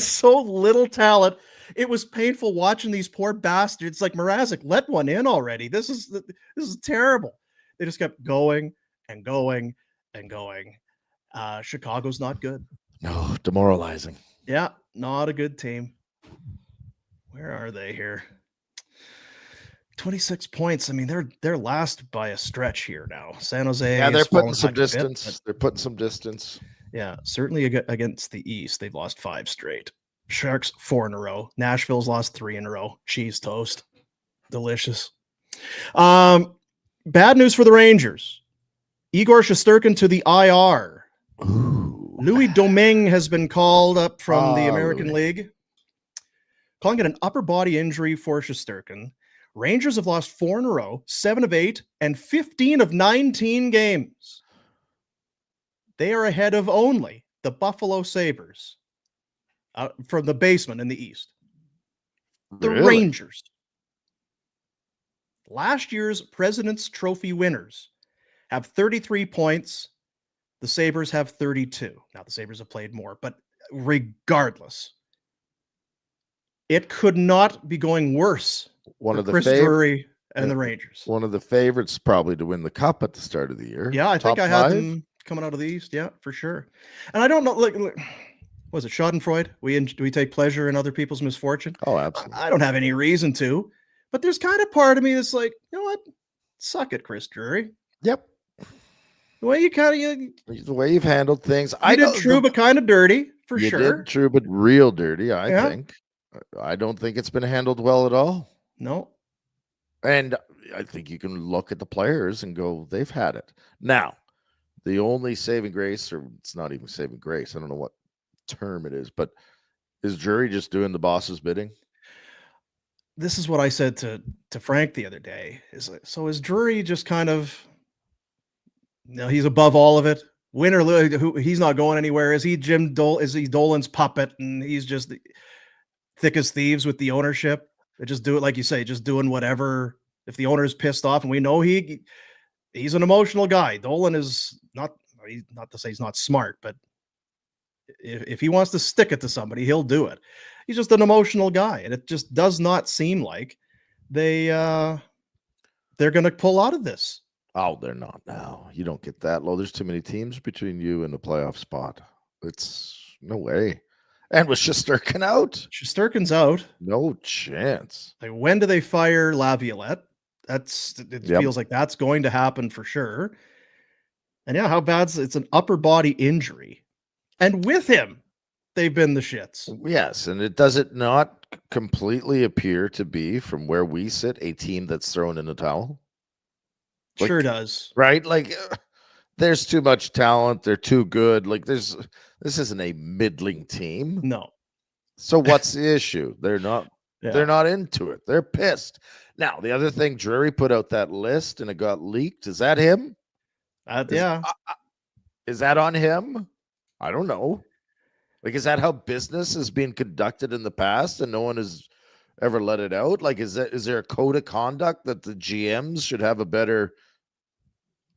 so little talent. It was painful watching these poor bastards. Like Mrazek, let one in already. This is terrible. They just kept going and going and going. Chicago's not good. No, demoralizing. Yeah, not a good team. Where are they here? 26 points. They're last by a stretch here now. San Jose. Yeah, they're putting some distance. They're putting some distance. Yeah, certainly against the East, they've lost 5 straight. Sharks 4 in a row. Nashville's lost 3 in a row. Cheese toast. Delicious. Bad news for the Rangers. Igor Shesterkin to the IR. Ooh. Louis Domingue has been called up from the American League. Calling it an upper body injury for Shesterkin. Rangers have lost 4 in a row, 7 of 8, and 15 of 19 games. They are ahead of only the Buffalo Sabres from the basement in the East. The Rangers. Last year's President's Trophy winners have 33 points. The Sabres have 32. Now, the Sabres have played more, but regardless, it could not be going worse for Chris Drury and the Rangers. One of the favorites probably to win the Cup at the start of the year. Yeah, I think I had them coming out of the East. Yeah, for sure. And I don't know, was it Schadenfreude? We take pleasure in other people's misfortune? Oh, absolutely. I don't have any reason to. But there's kind of part of me that's like, you know what? Suck it, Chris Drury. Yep. The way the way you've handled things. I did true, but kind of dirty, for sure. You did true, but real dirty, I think. I don't think it's been handled well at all. No. And I think you can look at the players and go, they've had it. Now, the only saving grace, or it's not even saving grace, I don't know what term it is, but is Drury just doing the boss's bidding? This is what I said to Frank the other day. Is Drury just kind of, he's above all of it? Win or lose, he's not going anywhere. Is he is he Dolan's puppet and he's just thick as thieves with the ownership? They just do it like you say, just doing whatever. If the owner is pissed off, and we know he's an emotional guy. Dolan is not to say he's not smart, but if he wants to stick it to somebody, he'll do it. He's just an emotional guy, and it just does not seem like they're going to pull out of this. Oh, they're not now. You don't get that low. There's too many teams between you and the playoff spot. It's no way. And with Shesterkin out? Shesterkin's out. No chance. Like, when do they fire Laviolette? Feels like that's going to happen for sure. And yeah, how bad's it's an upper body injury. And with him, they've been the shits. Yes, and does it not completely appear to be, from where we sit, a team that's thrown in the towel? Sure does. Right? Like, there's too much talent. They're too good. Like, this isn't a middling team. No. So what's the issue? They're not into it. They're pissed. Now, the other thing, Drury put out that list and it got leaked. Is that him? Is that on him? I don't know. Like, is that how business is being conducted in the past and no one has ever let it out? Like, is there a code of conduct that the GMs should have a better?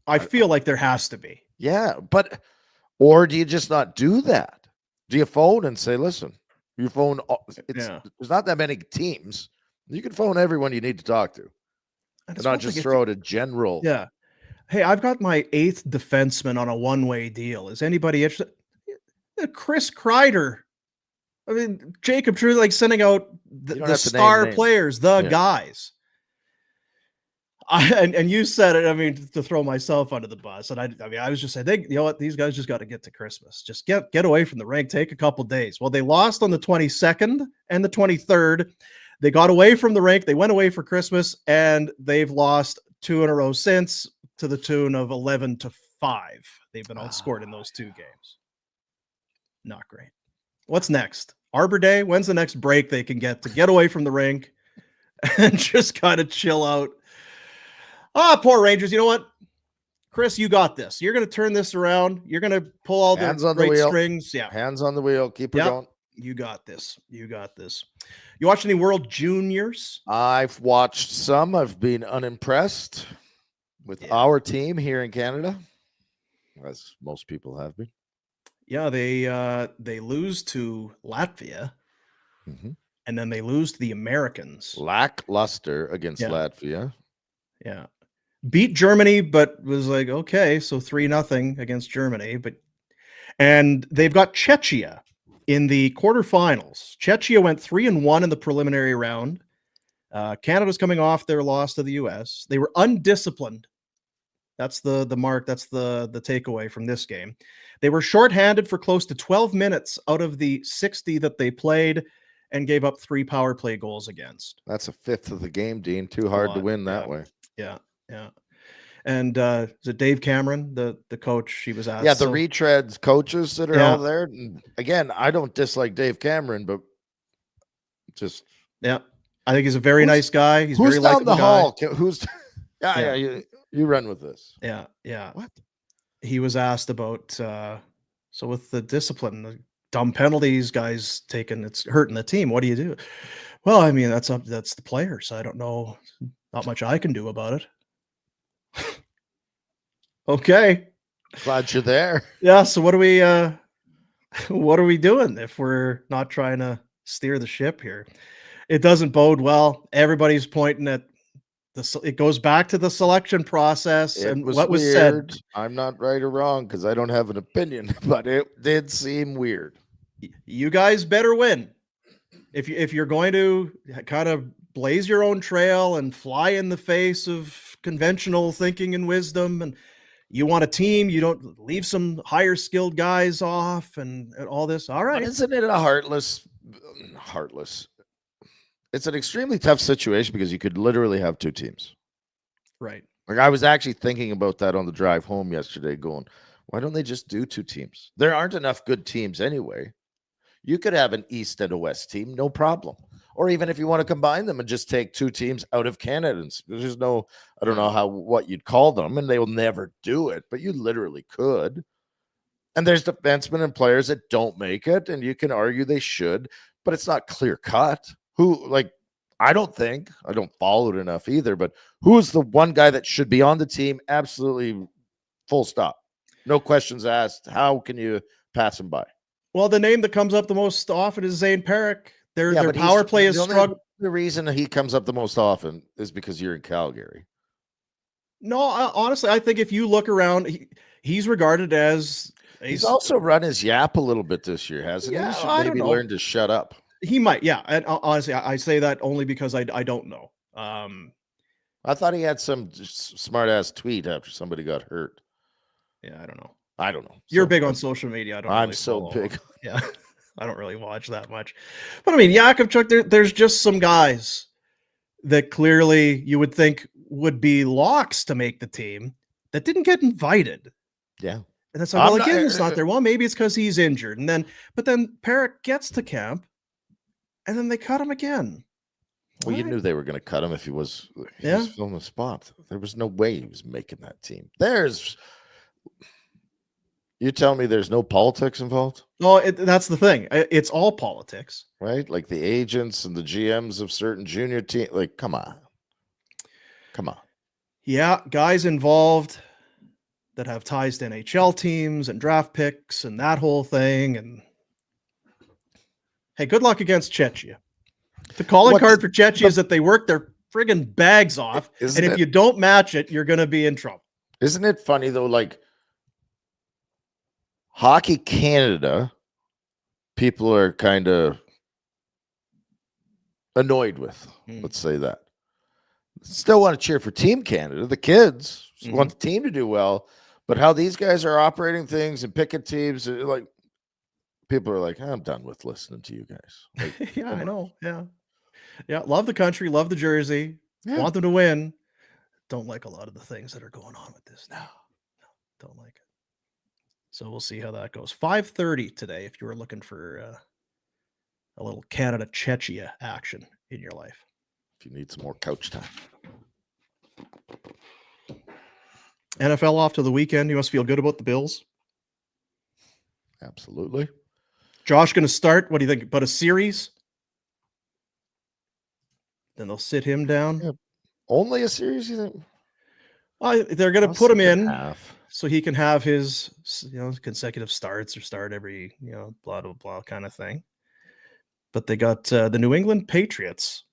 I feel like there has to be. Yeah, but or do you just not do that? Do you phone and say, listen, you phone? There's not that many teams. You can phone everyone you need to talk to, and not just throw out a general. Yeah. Hey, I've got my 8th defenseman on a one-way deal. Is anybody interested? Chris Kreider. I mean, Jacob, truly like sending out the star players, the guys. And you said it. I mean, to throw myself under the bus, and I was just saying, you know what? These guys just got to get to Christmas. Just get away from the rink. Take a couple days. Well, they lost on the 22nd and the 23rd. They got away from the rink. They went away for Christmas, and they've lost 2 in a row since, to the tune of 11-5. They've been outscored in those 2 games. Not great. What's next? Arbor Day? When's the next break they can get away from the rink and just kind of chill out? Poor Rangers. You know what? Chris, you got this. You're going to turn this around. You're going to pull all the great strings. Yeah. Hands on the wheel. Keep it going. You got this. You got this. You watch any World Juniors? I've watched some. I've been unimpressed with our team here in Canada, as most people have been. Yeah, they lose to Latvia, and then they lose to the Americans. Lackluster against Latvia. Yeah, beat Germany, but was like, okay, so 3-0 against Germany. And they've got Czechia in the quarterfinals. Czechia went 3-1 in the preliminary round. Canada's coming off their loss to the U.S. They were undisciplined. That's the mark. That's the takeaway from this game. They were shorthanded for close to 12 minutes out of the 60 that they played, and gave up 3 power play goals against. That's a fifth of the game, Dean. Too hard to win that way. Yeah. And is it Dave Cameron, the coach? He was asked. Yeah, the retreads coaches that are all there. And again, I don't dislike Dave Cameron, but just I think he's a very nice guy. He's who's very down the guy. hall. Who's you run with this. Yeah. What? He was asked about so with the discipline, the dumb penalties, guys taking, it's hurting the team. What do you do? Well, I mean, that's the players. I don't know. Not much I can do about it. Okay. Glad you're there. Yeah. So what are we doing if we're not trying to steer the ship here? It doesn't bode well. Everybody's pointing at it goes back to the selection process and what was said. I'm not right or wrong because I don't have an opinion, but it did seem weird. You guys better win. If you're going to kind of blaze your own trail and fly in the face of conventional thinking and wisdom, and you want a team, you don't leave some higher skilled guys off and all this. All right. But isn't it a heartless? It's an extremely tough situation because you could literally have 2 teams. Right. Like I was actually thinking about that on the drive home yesterday, going, why don't they just do 2 teams? There aren't enough good teams anyway. You could have an East and a West team, no problem. Or even if you want to combine them and just take 2 teams out of Canada. There's no, I don't know what you'd call them, and they will never do it, but you literally could. And there's defensemen and players that don't make it, and you can argue they should, but it's not clear cut. I don't follow it enough either, but who's the one guy that should be on the team? Absolutely full stop. No questions asked. How can you pass him by? Well, the name that comes up the most often is Zane Perrick. Their power play is struggle. The reason he comes up the most often is because you're in Calgary. No, honestly, I think if you look around, he's regarded as he's also run his yap a little bit this year, hasn't he? He should maybe learn to shut up. He might, yeah. And honestly, I say that only because I don't know. I thought he had some smart ass tweet after somebody got hurt. Yeah, I don't know. You're big on social media. I'm so big. Yeah, I don't really watch that much. But I mean, Yakubchuk, there's just some guys that clearly you would think would be locks to make the team that didn't get invited. Yeah. And that's like, well, again, it's not there. Well, maybe it's because he's injured. But then Perrick gets to camp, and then they cut him again. Well, you knew they were going to cut him if he was filling the spot. There was no way he was making that team. You tell me there's no politics involved? No, that's the thing. It's all politics, right? Like the agents and the GMs of certain junior teams. Like, come on. Yeah, guys involved that have ties to NHL teams and draft picks and that whole thing. And hey, good luck against Czechia. The calling card for Czechia is that they work their friggin' bags off, and if you don't match it, you're going to be in trouble. Isn't it funny though? Like Hockey Canada, people are kind of annoyed with. Let's say that. Still want to cheer for Team Canada. The kids want the team to do well, but how these guys are operating things and picking teams, like people are like, I'm done with listening to you guys. Like, yeah, I know. Yeah. Love the country, love the jersey, want them to win. Don't like a lot of the things that are going on with this now. No, don't like it. So we'll see how that goes. 5:30 today, if you were looking for a little Canada Czechia action in your life. If you need some more couch time. NFL off to the weekend. You must feel good about the Bills. Absolutely. Josh going to start. What do you think about a series? Then they'll sit him down. Yeah. Only a series, you think? Well, they're going to put him in so he can have his, consecutive starts or start every, blah, blah, blah kind of thing. But they got the New England Patriots.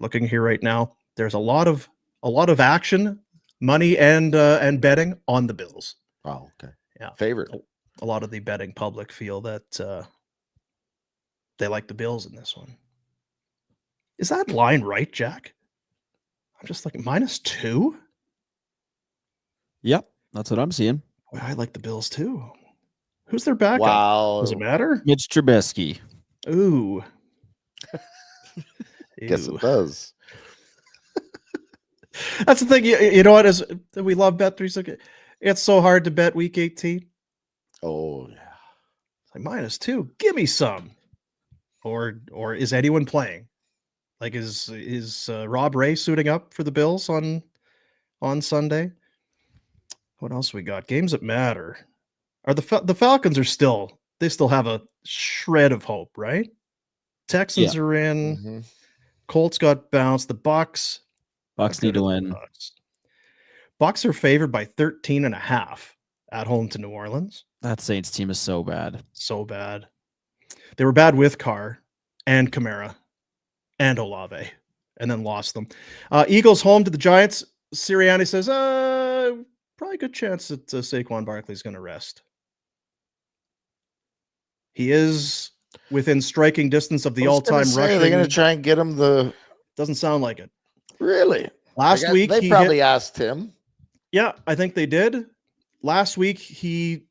Looking here right now, there's a lot of action, money, and betting on the Bills. Oh, okay. Yeah, favorite. A lot of the betting public feel that they like the Bills in this one. Is that line right, Jack? I'm just like -2. Yep, that's what I'm seeing. Well, I like the Bills too. Who's their backup? Wow. Does it matter? Mitch Trubisky. Ooh. Guess it does. That's the thing. You know what? Is we love Bet365. It's so hard to bet week 18. Oh yeah. It's like -2. Give me some. Or is anyone playing? Like is Rob Ray suiting up for the Bills on Sunday? What else we got? Games that matter. Are the Falcons they still have a shred of hope, right? Texans are in. Mm-hmm. Colts got bounced. The Bucks need to win. Bucks are favored by 13.5 at home to New Orleans. That Saints team is so bad. So bad. They were bad with Carr and Kamara and Olave, and then lost them. Eagles home to the Giants. Sirianni says, probably a good chance that Saquon Barkley is going to rest. He is within striking distance of the all-time rushing. Are they going to try and get him the... Doesn't sound like it. Really? Last week, they probably asked him. Yeah, I think they did. Last week, he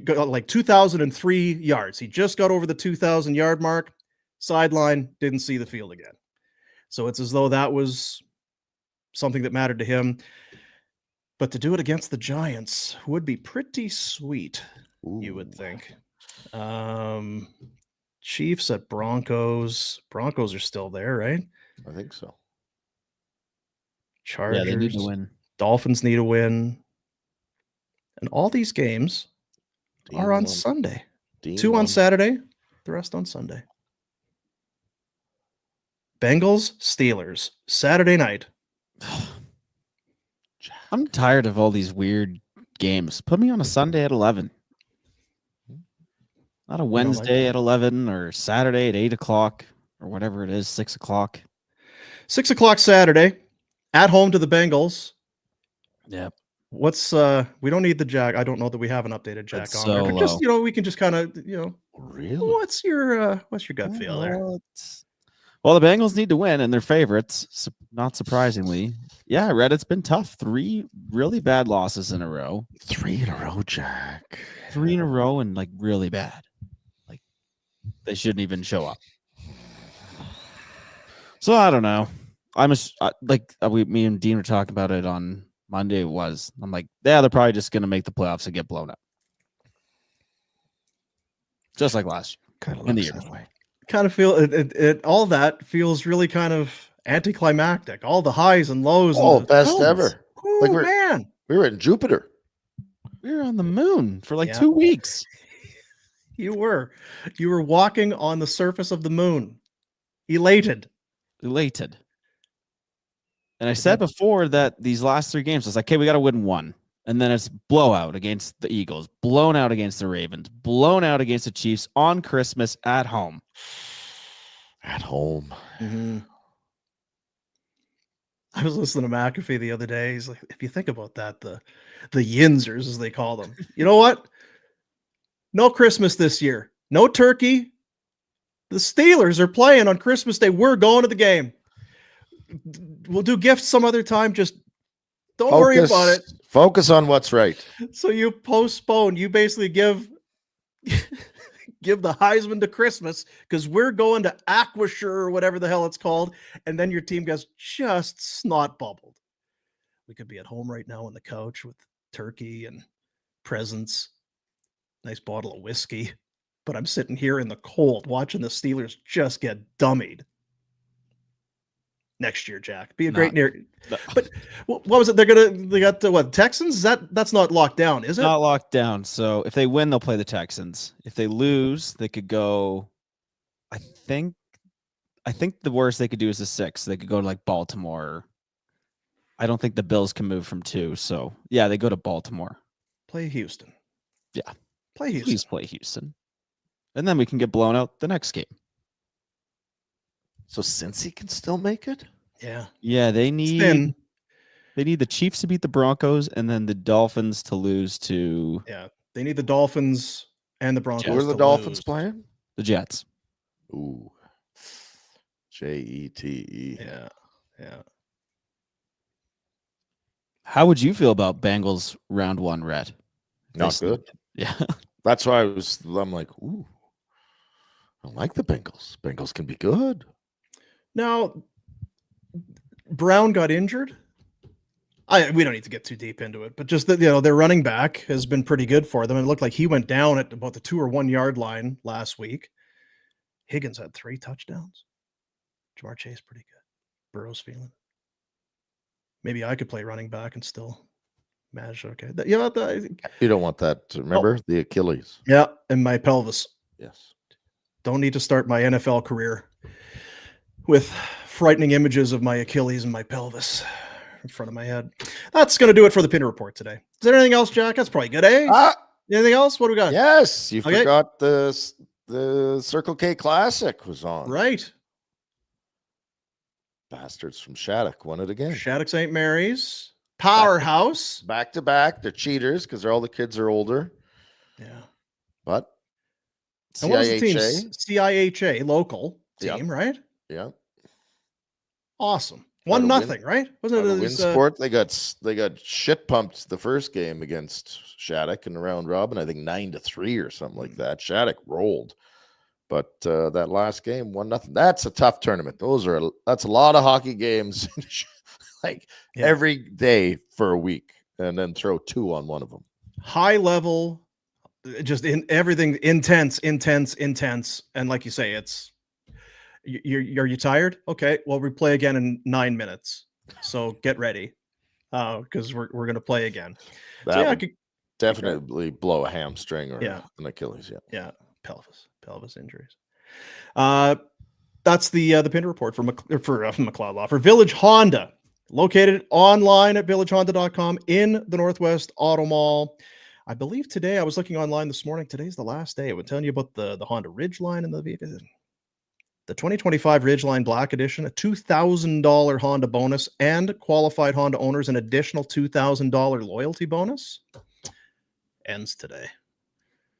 got like 2,003 yards. He just got over the 2,000-yard mark. Sideline, didn't see the field again. So it's as though that was something that mattered to him. But to do it against the Giants would be pretty sweet, you would think. Chiefs at Broncos. Broncos are still there, right? I think so. Chargers. Yeah, they need to win. Dolphins need a win. And all these games are on Sunday. 2 on Saturday, the rest on Sunday. Bengals, Steelers, Saturday night. I'm tired of all these weird games. Put me on a Sunday at 11. Not a Wednesday at 11 or Saturday at 8 o'clock or whatever it is, 6 o'clock. 6 o'clock Saturday, at home to the Bengals. Yep. What's we don't need the Jack. I don't know that we have an updated Jack on there, but just we can just kind of really. What's your gut feel there? Well, the Bengals need to win, and they're favorites. Not surprisingly, yeah. I read it's been tough. 3 really bad losses in a row. 3 in a row, Jack. 3 in a row, and like really bad. Like they shouldn't even show up. So I don't know. Me and Dean were talking about it on Monday. I'm like, yeah, they're probably just going to make the playoffs and get blown up, just like last year. Kind of in the year before. Kind of feel it. All that feels really kind of anticlimactic. All the highs and lows. Oh, best ever! Oh man, we were in Jupiter. We were on the moon for like 2 weeks. You were walking on the surface of the moon. Elated. And I said before that these last 3 games, I was like, okay, we got to win 1. And then it's blowout against the Eagles, blown out against the Ravens, blown out against the Chiefs on Christmas at home. At home. Mm-hmm. I was listening to McAfee the other day. He's like, if you think about that, the Yinzers, as they call them, you know what? No Christmas this year. No turkey. The Steelers are playing on Christmas Day. We're going to the game. We'll do gifts some other time. Just don't worry about it. Focus on what's right. So you postpone. You basically give the Heisman to Christmas because we're going to Aquashire or whatever the hell it's called. And then your team gets just snot bubbled. We could be at home right now on the couch with turkey and presents. Nice bottle of whiskey. But I'm sitting here in the cold watching the Steelers just get dummied. Next year, Jack. Be a great near. But what was it? They got what, Texans? That's not locked down, is it? Not locked down. So if they win, they'll play the Texans. If they lose, they could go. I think the worst they could do is a 6. They could go to like Baltimore. I don't think the Bills can move from 2. So yeah, they go to Baltimore. Play Houston. Yeah. Play Houston. Please play Houston. And then we can get blown out the next game. So Cincy can still make it? Yeah. Yeah, they need the Chiefs to beat the Broncos and then the Dolphins to lose to they need the Dolphins and the Broncos. Who are the Dolphins playing? The Jets. Ooh. Jette. Yeah. How would you feel about Bengals round 1, Rhett? Not good. Yeah. That's why I'm like, ooh. I like the Bengals. Bengals can be good. Now, Brown got injured. We don't need to get too deep into it, but just that, their running back has been pretty good for them. It looked like he went down at about the 2 or 1 yard line last week. Higgins had 3 touchdowns. Jamar Chase pretty good. Burrow's feeling it. Maybe I could play running back and still manage. Okay, you don't want that. Remember the Achilles. Yeah, and my pelvis. Yes. Don't need to start my NFL career with frightening images of my Achilles and my pelvis in front of my head. That's going to do it for the Pinder Report today. Is there anything else, Jack? That's probably good, eh? Anything else? What do we got? Yes, you forgot the Circle K Classic was on. Right. Bastards from Shattuck won it again. Shattuck St. Mary's. Powerhouse. Back to back. They're cheaters because all the kids are older. Yeah. But and what was the team? CIHA, local team, right? Yeah. Awesome. 1-0, right? Wasn't it win sport? They got shit pumped the first game against Shattuck in the round robin. I think 9-3 or something like that. Shattuck rolled, but that last game 1-0. That's a tough tournament. That's a lot of hockey games, every day for a week, and then throw 2 on one of them. High level, just in everything, intense, and like you say, it's. Are you tired? Okay, well, we play again in 9 minutes. So get ready, because we're going to play again. That would definitely blow a hamstring or an Achilles. Yeah, pelvis injuries. That's the Pinder Report for McLeod Law for Village Honda, located online at villagehonda.com in the Northwest Auto Mall. I believe today, I was looking online this morning. Today's the last day. I would tell you about the Honda Ridgeline and the 2025 Ridgeline Black Edition, a $2,000 Honda bonus, and qualified Honda owners an additional $2,000 loyalty bonus. Ends today.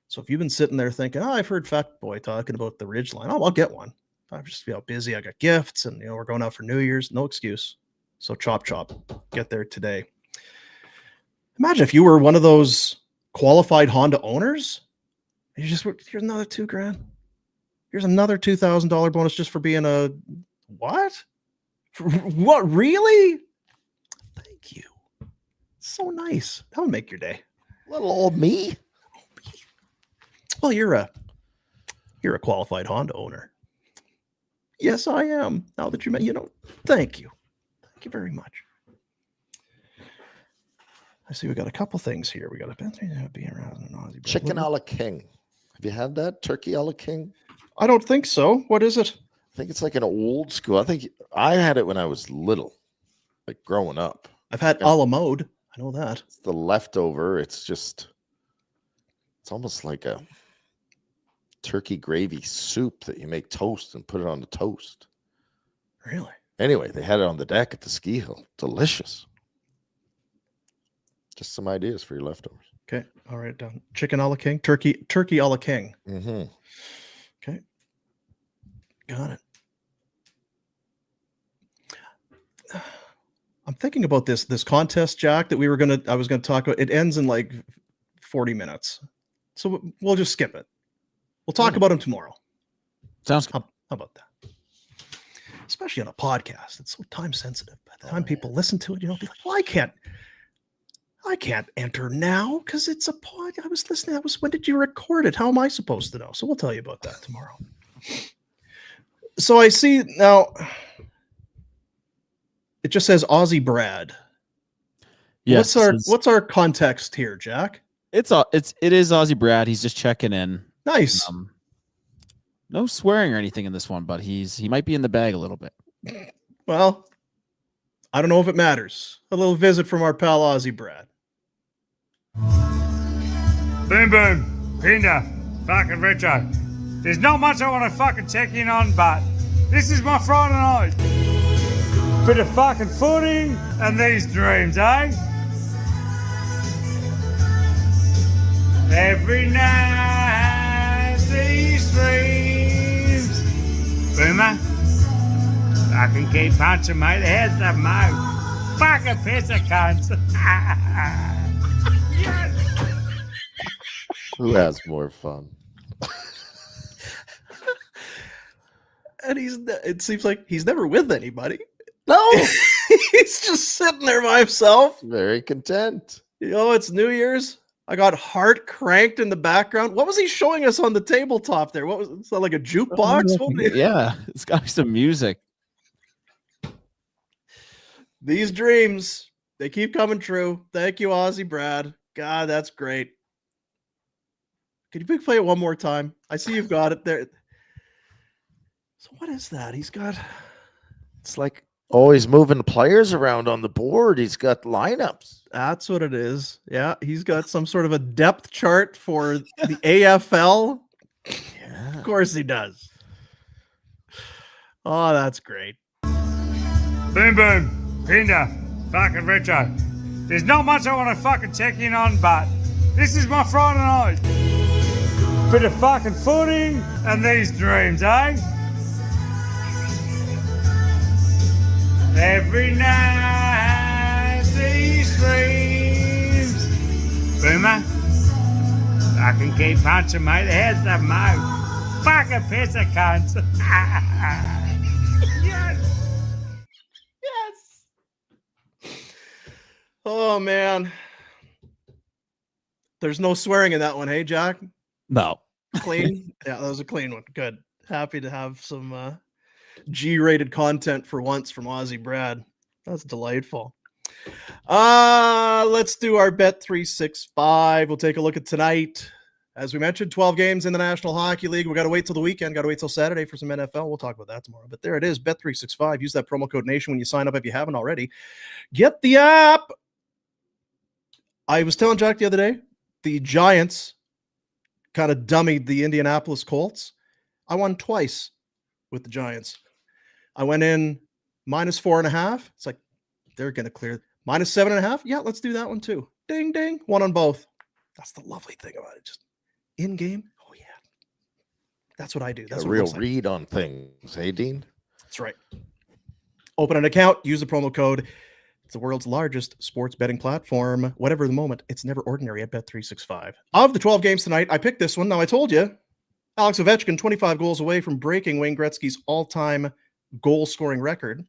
So if you've been sitting there thinking, I've heard Fat Boy talking about the Ridgeline, I'll get one. I'm just busy. I got gifts, and we're going out for New Year's. No excuse. So chop. Get there today. Imagine if you were one of those qualified Honda owners. Here's another $2,000. Here's another $2,000 bonus just for being a what? What, really? Thank you. So nice. That would make your day. Little old me. Well, you're a qualified Honda owner. Yes, I am. Now that thank you. Thank you very much. I see we got a couple things here. We got a be around an Aussie chicken a la king. Have you had that? Turkey a la king? I don't think so. What is it? I think it's like an old school. I think I had it when I was little, like growing up. I've had a la mode. I know that. It's the leftover. It's almost like a turkey gravy soup that you make toast and put it on the toast. Really? Anyway, they had it on the deck at the ski hill. Delicious. Just some ideas for your leftovers. Okay, I'll write it down. Chicken a la king, turkey a la king. Mm-hmm. Okay, got it. I'm thinking about this contest, Jack, that I was gonna talk about. It ends in like 40 minutes, so we'll just skip it. We'll talk about them tomorrow. Sounds good. How about that? Especially on a podcast, it's so time sensitive. By the time people listen to it, be like, well, I can't enter now because it's a pod. I was listening. When did you record it? How am I supposed to know? So we'll tell you about that tomorrow. So I see now it just says Aussie Brad. Yes. What's our context here, Jack? It is Aussie Brad. He's just checking in. Nice. No swearing or anything in this one, but he might be in the bag a little bit. Well, I don't know if it matters. A little visit from our pal Aussie Brad. Boom, boom. Pinder. Fucking retro. There's not much I want to fucking check in on, but this is my Friday night. Bit of fucking footy and these dreams, eh? Every night these dreams. Boomer. I can keep punching, mate. Here's the mo. Fucking piss of cunts. Yes. Who has more fun? And it seems like he's never with anybody. No. He's just sitting there by himself. Very content. It's New Year's. I got Heart cranked in the background. What was he showing us on the tabletop there? Is that like a jukebox? Yeah, it's got some music. These dreams, they keep coming true. Thank you, Aussie Brad. God, that's great. Could you play it one more time? I see you've got it there. So what is that? It's like always moving the players around on the board. He's got lineups. That's what it is. Yeah, he's got some sort of a depth chart for the AFL. Yeah. Of course he does. Oh, that's great. Boom, boom. Pinder. Fucking retro. There's not much I want to fucking check in on, but this is my Friday night. Bit of fucking footy and these dreams, eh? Every night these dreams. Boomer. I can keep punching, mate. Here's the mo. Fucking piss of cunts. Yes. Yes. Oh, man. There's no swearing in that one, hey, Jack? No. Clean? Yeah, that was a clean one. Good. Happy to have some G-rated content for once from Aussie Brad. That's delightful. Let's do our Bet365. We'll take a look at tonight. As we mentioned, 12 games in the National Hockey League. We got to wait till the weekend. Got to wait till Saturday for some NFL. We'll talk about that tomorrow. But there it is, Bet365. Use that promo code NATION when you sign up if you haven't already. Get the app. I was telling Jack the other day, the Giants kind of dummied the Indianapolis Colts. I won twice with the Giants. I went in -4.5. It's like, they're going to clear. -7.5. Yeah, let's do that one too. Ding, ding. One on both. That's the lovely thing about it. Just in game. Oh, yeah. That's what I do. That's a real read on things. Hey, Dean? That's right. Open an account. Use the promo code. It's the world's largest sports betting platform. Whatever the moment, it's never ordinary at Bet365. Of the 12 games tonight, I picked this one. Now, I told you, Alex Ovechkin, 25 goals away from breaking Wayne Gretzky's all-time goal-scoring record.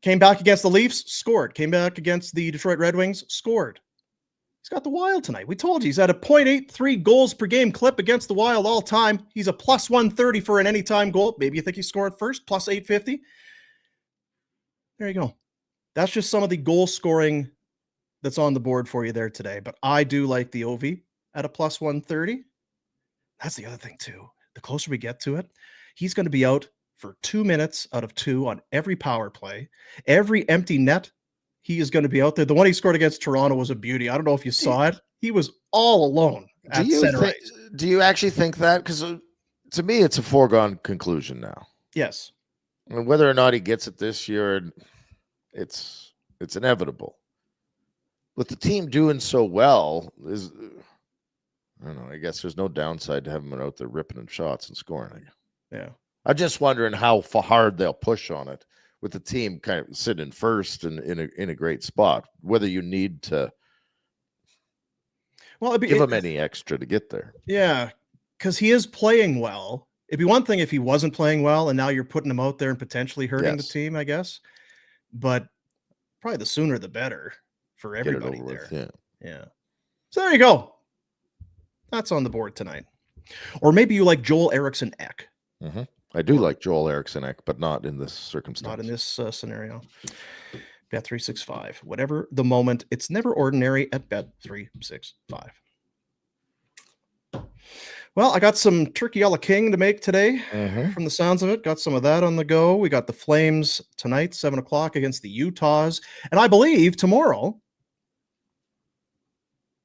Came back against the Leafs, scored. Came back against the Detroit Red Wings, scored. He's got the Wild tonight. We told you he's at a .83 goals per game clip against the Wild all time. He's a +130 for an anytime goal. Maybe you think he scored first, +850. There you go. That's just some of the goal-scoring that's on the board for you there today, but I do like the Ovi at a plus 130. That's the other thing too. The closer we get to it, he's going to be out for 2 minutes out of 2 on every power play. Every empty net, he is going to be out there. The one he scored against Toronto was a beauty. I don't know if you saw it. He was all alone at center ice. Do you actually think that? Because to me, it's a foregone conclusion now. Yes. I mean, whether or not he gets it this year, it's inevitable. With the team doing so well, I don't know. I guess there's no downside to having him out there ripping in shots and scoring. Yeah. I'm just wondering how hard they'll push on it with the team kind of sitting first and in a great spot. Whether you need to give him any extra to get there. Yeah, because he is playing well. It'd be one thing if he wasn't playing well, and now you're putting him out there and potentially hurting the team, I guess. But probably the sooner the better for everybody there. Yeah. So there you go. That's on the board tonight. Or maybe you like Joel Eriksson Ek. Mm-hmm. I do like Joel Eriksson Ek, but not in this circumstance. Not in this scenario. Bet365. Whatever the moment, it's never ordinary at Bet365. Well, I got some turkey a la king to make today from the sounds of it. Got some of that on the go. We got the Flames tonight, 7 o'clock against the Utahs. And I believe tomorrow,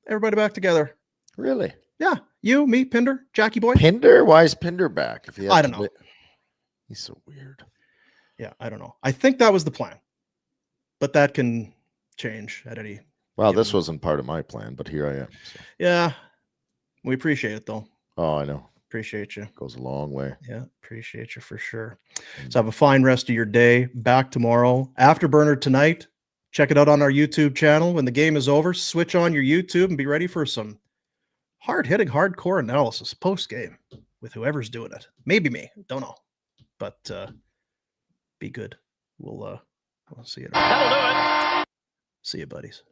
everybody back together. Really? Yeah. You, me, Pinder, Jackie boy. Pinder? Why is Pinder back? If he I don't know. He's so weird. Yeah, I don't know. I think that was the plan. But that can change at any. Well, this wasn't part of my plan, but here I am. So. Yeah. We appreciate it, though. Oh, I know. Appreciate you. Goes a long way. Yeah, appreciate you for sure. So have a fine rest of your day. Back tomorrow. Afterburner tonight. Check it out on our YouTube channel. When the game is over, switch on your YouTube and be ready for some hard-hitting, hardcore analysis post-game with whoever's doing it. Maybe me. Don't know. But be good. We'll see you. That'll do it. See you, buddies.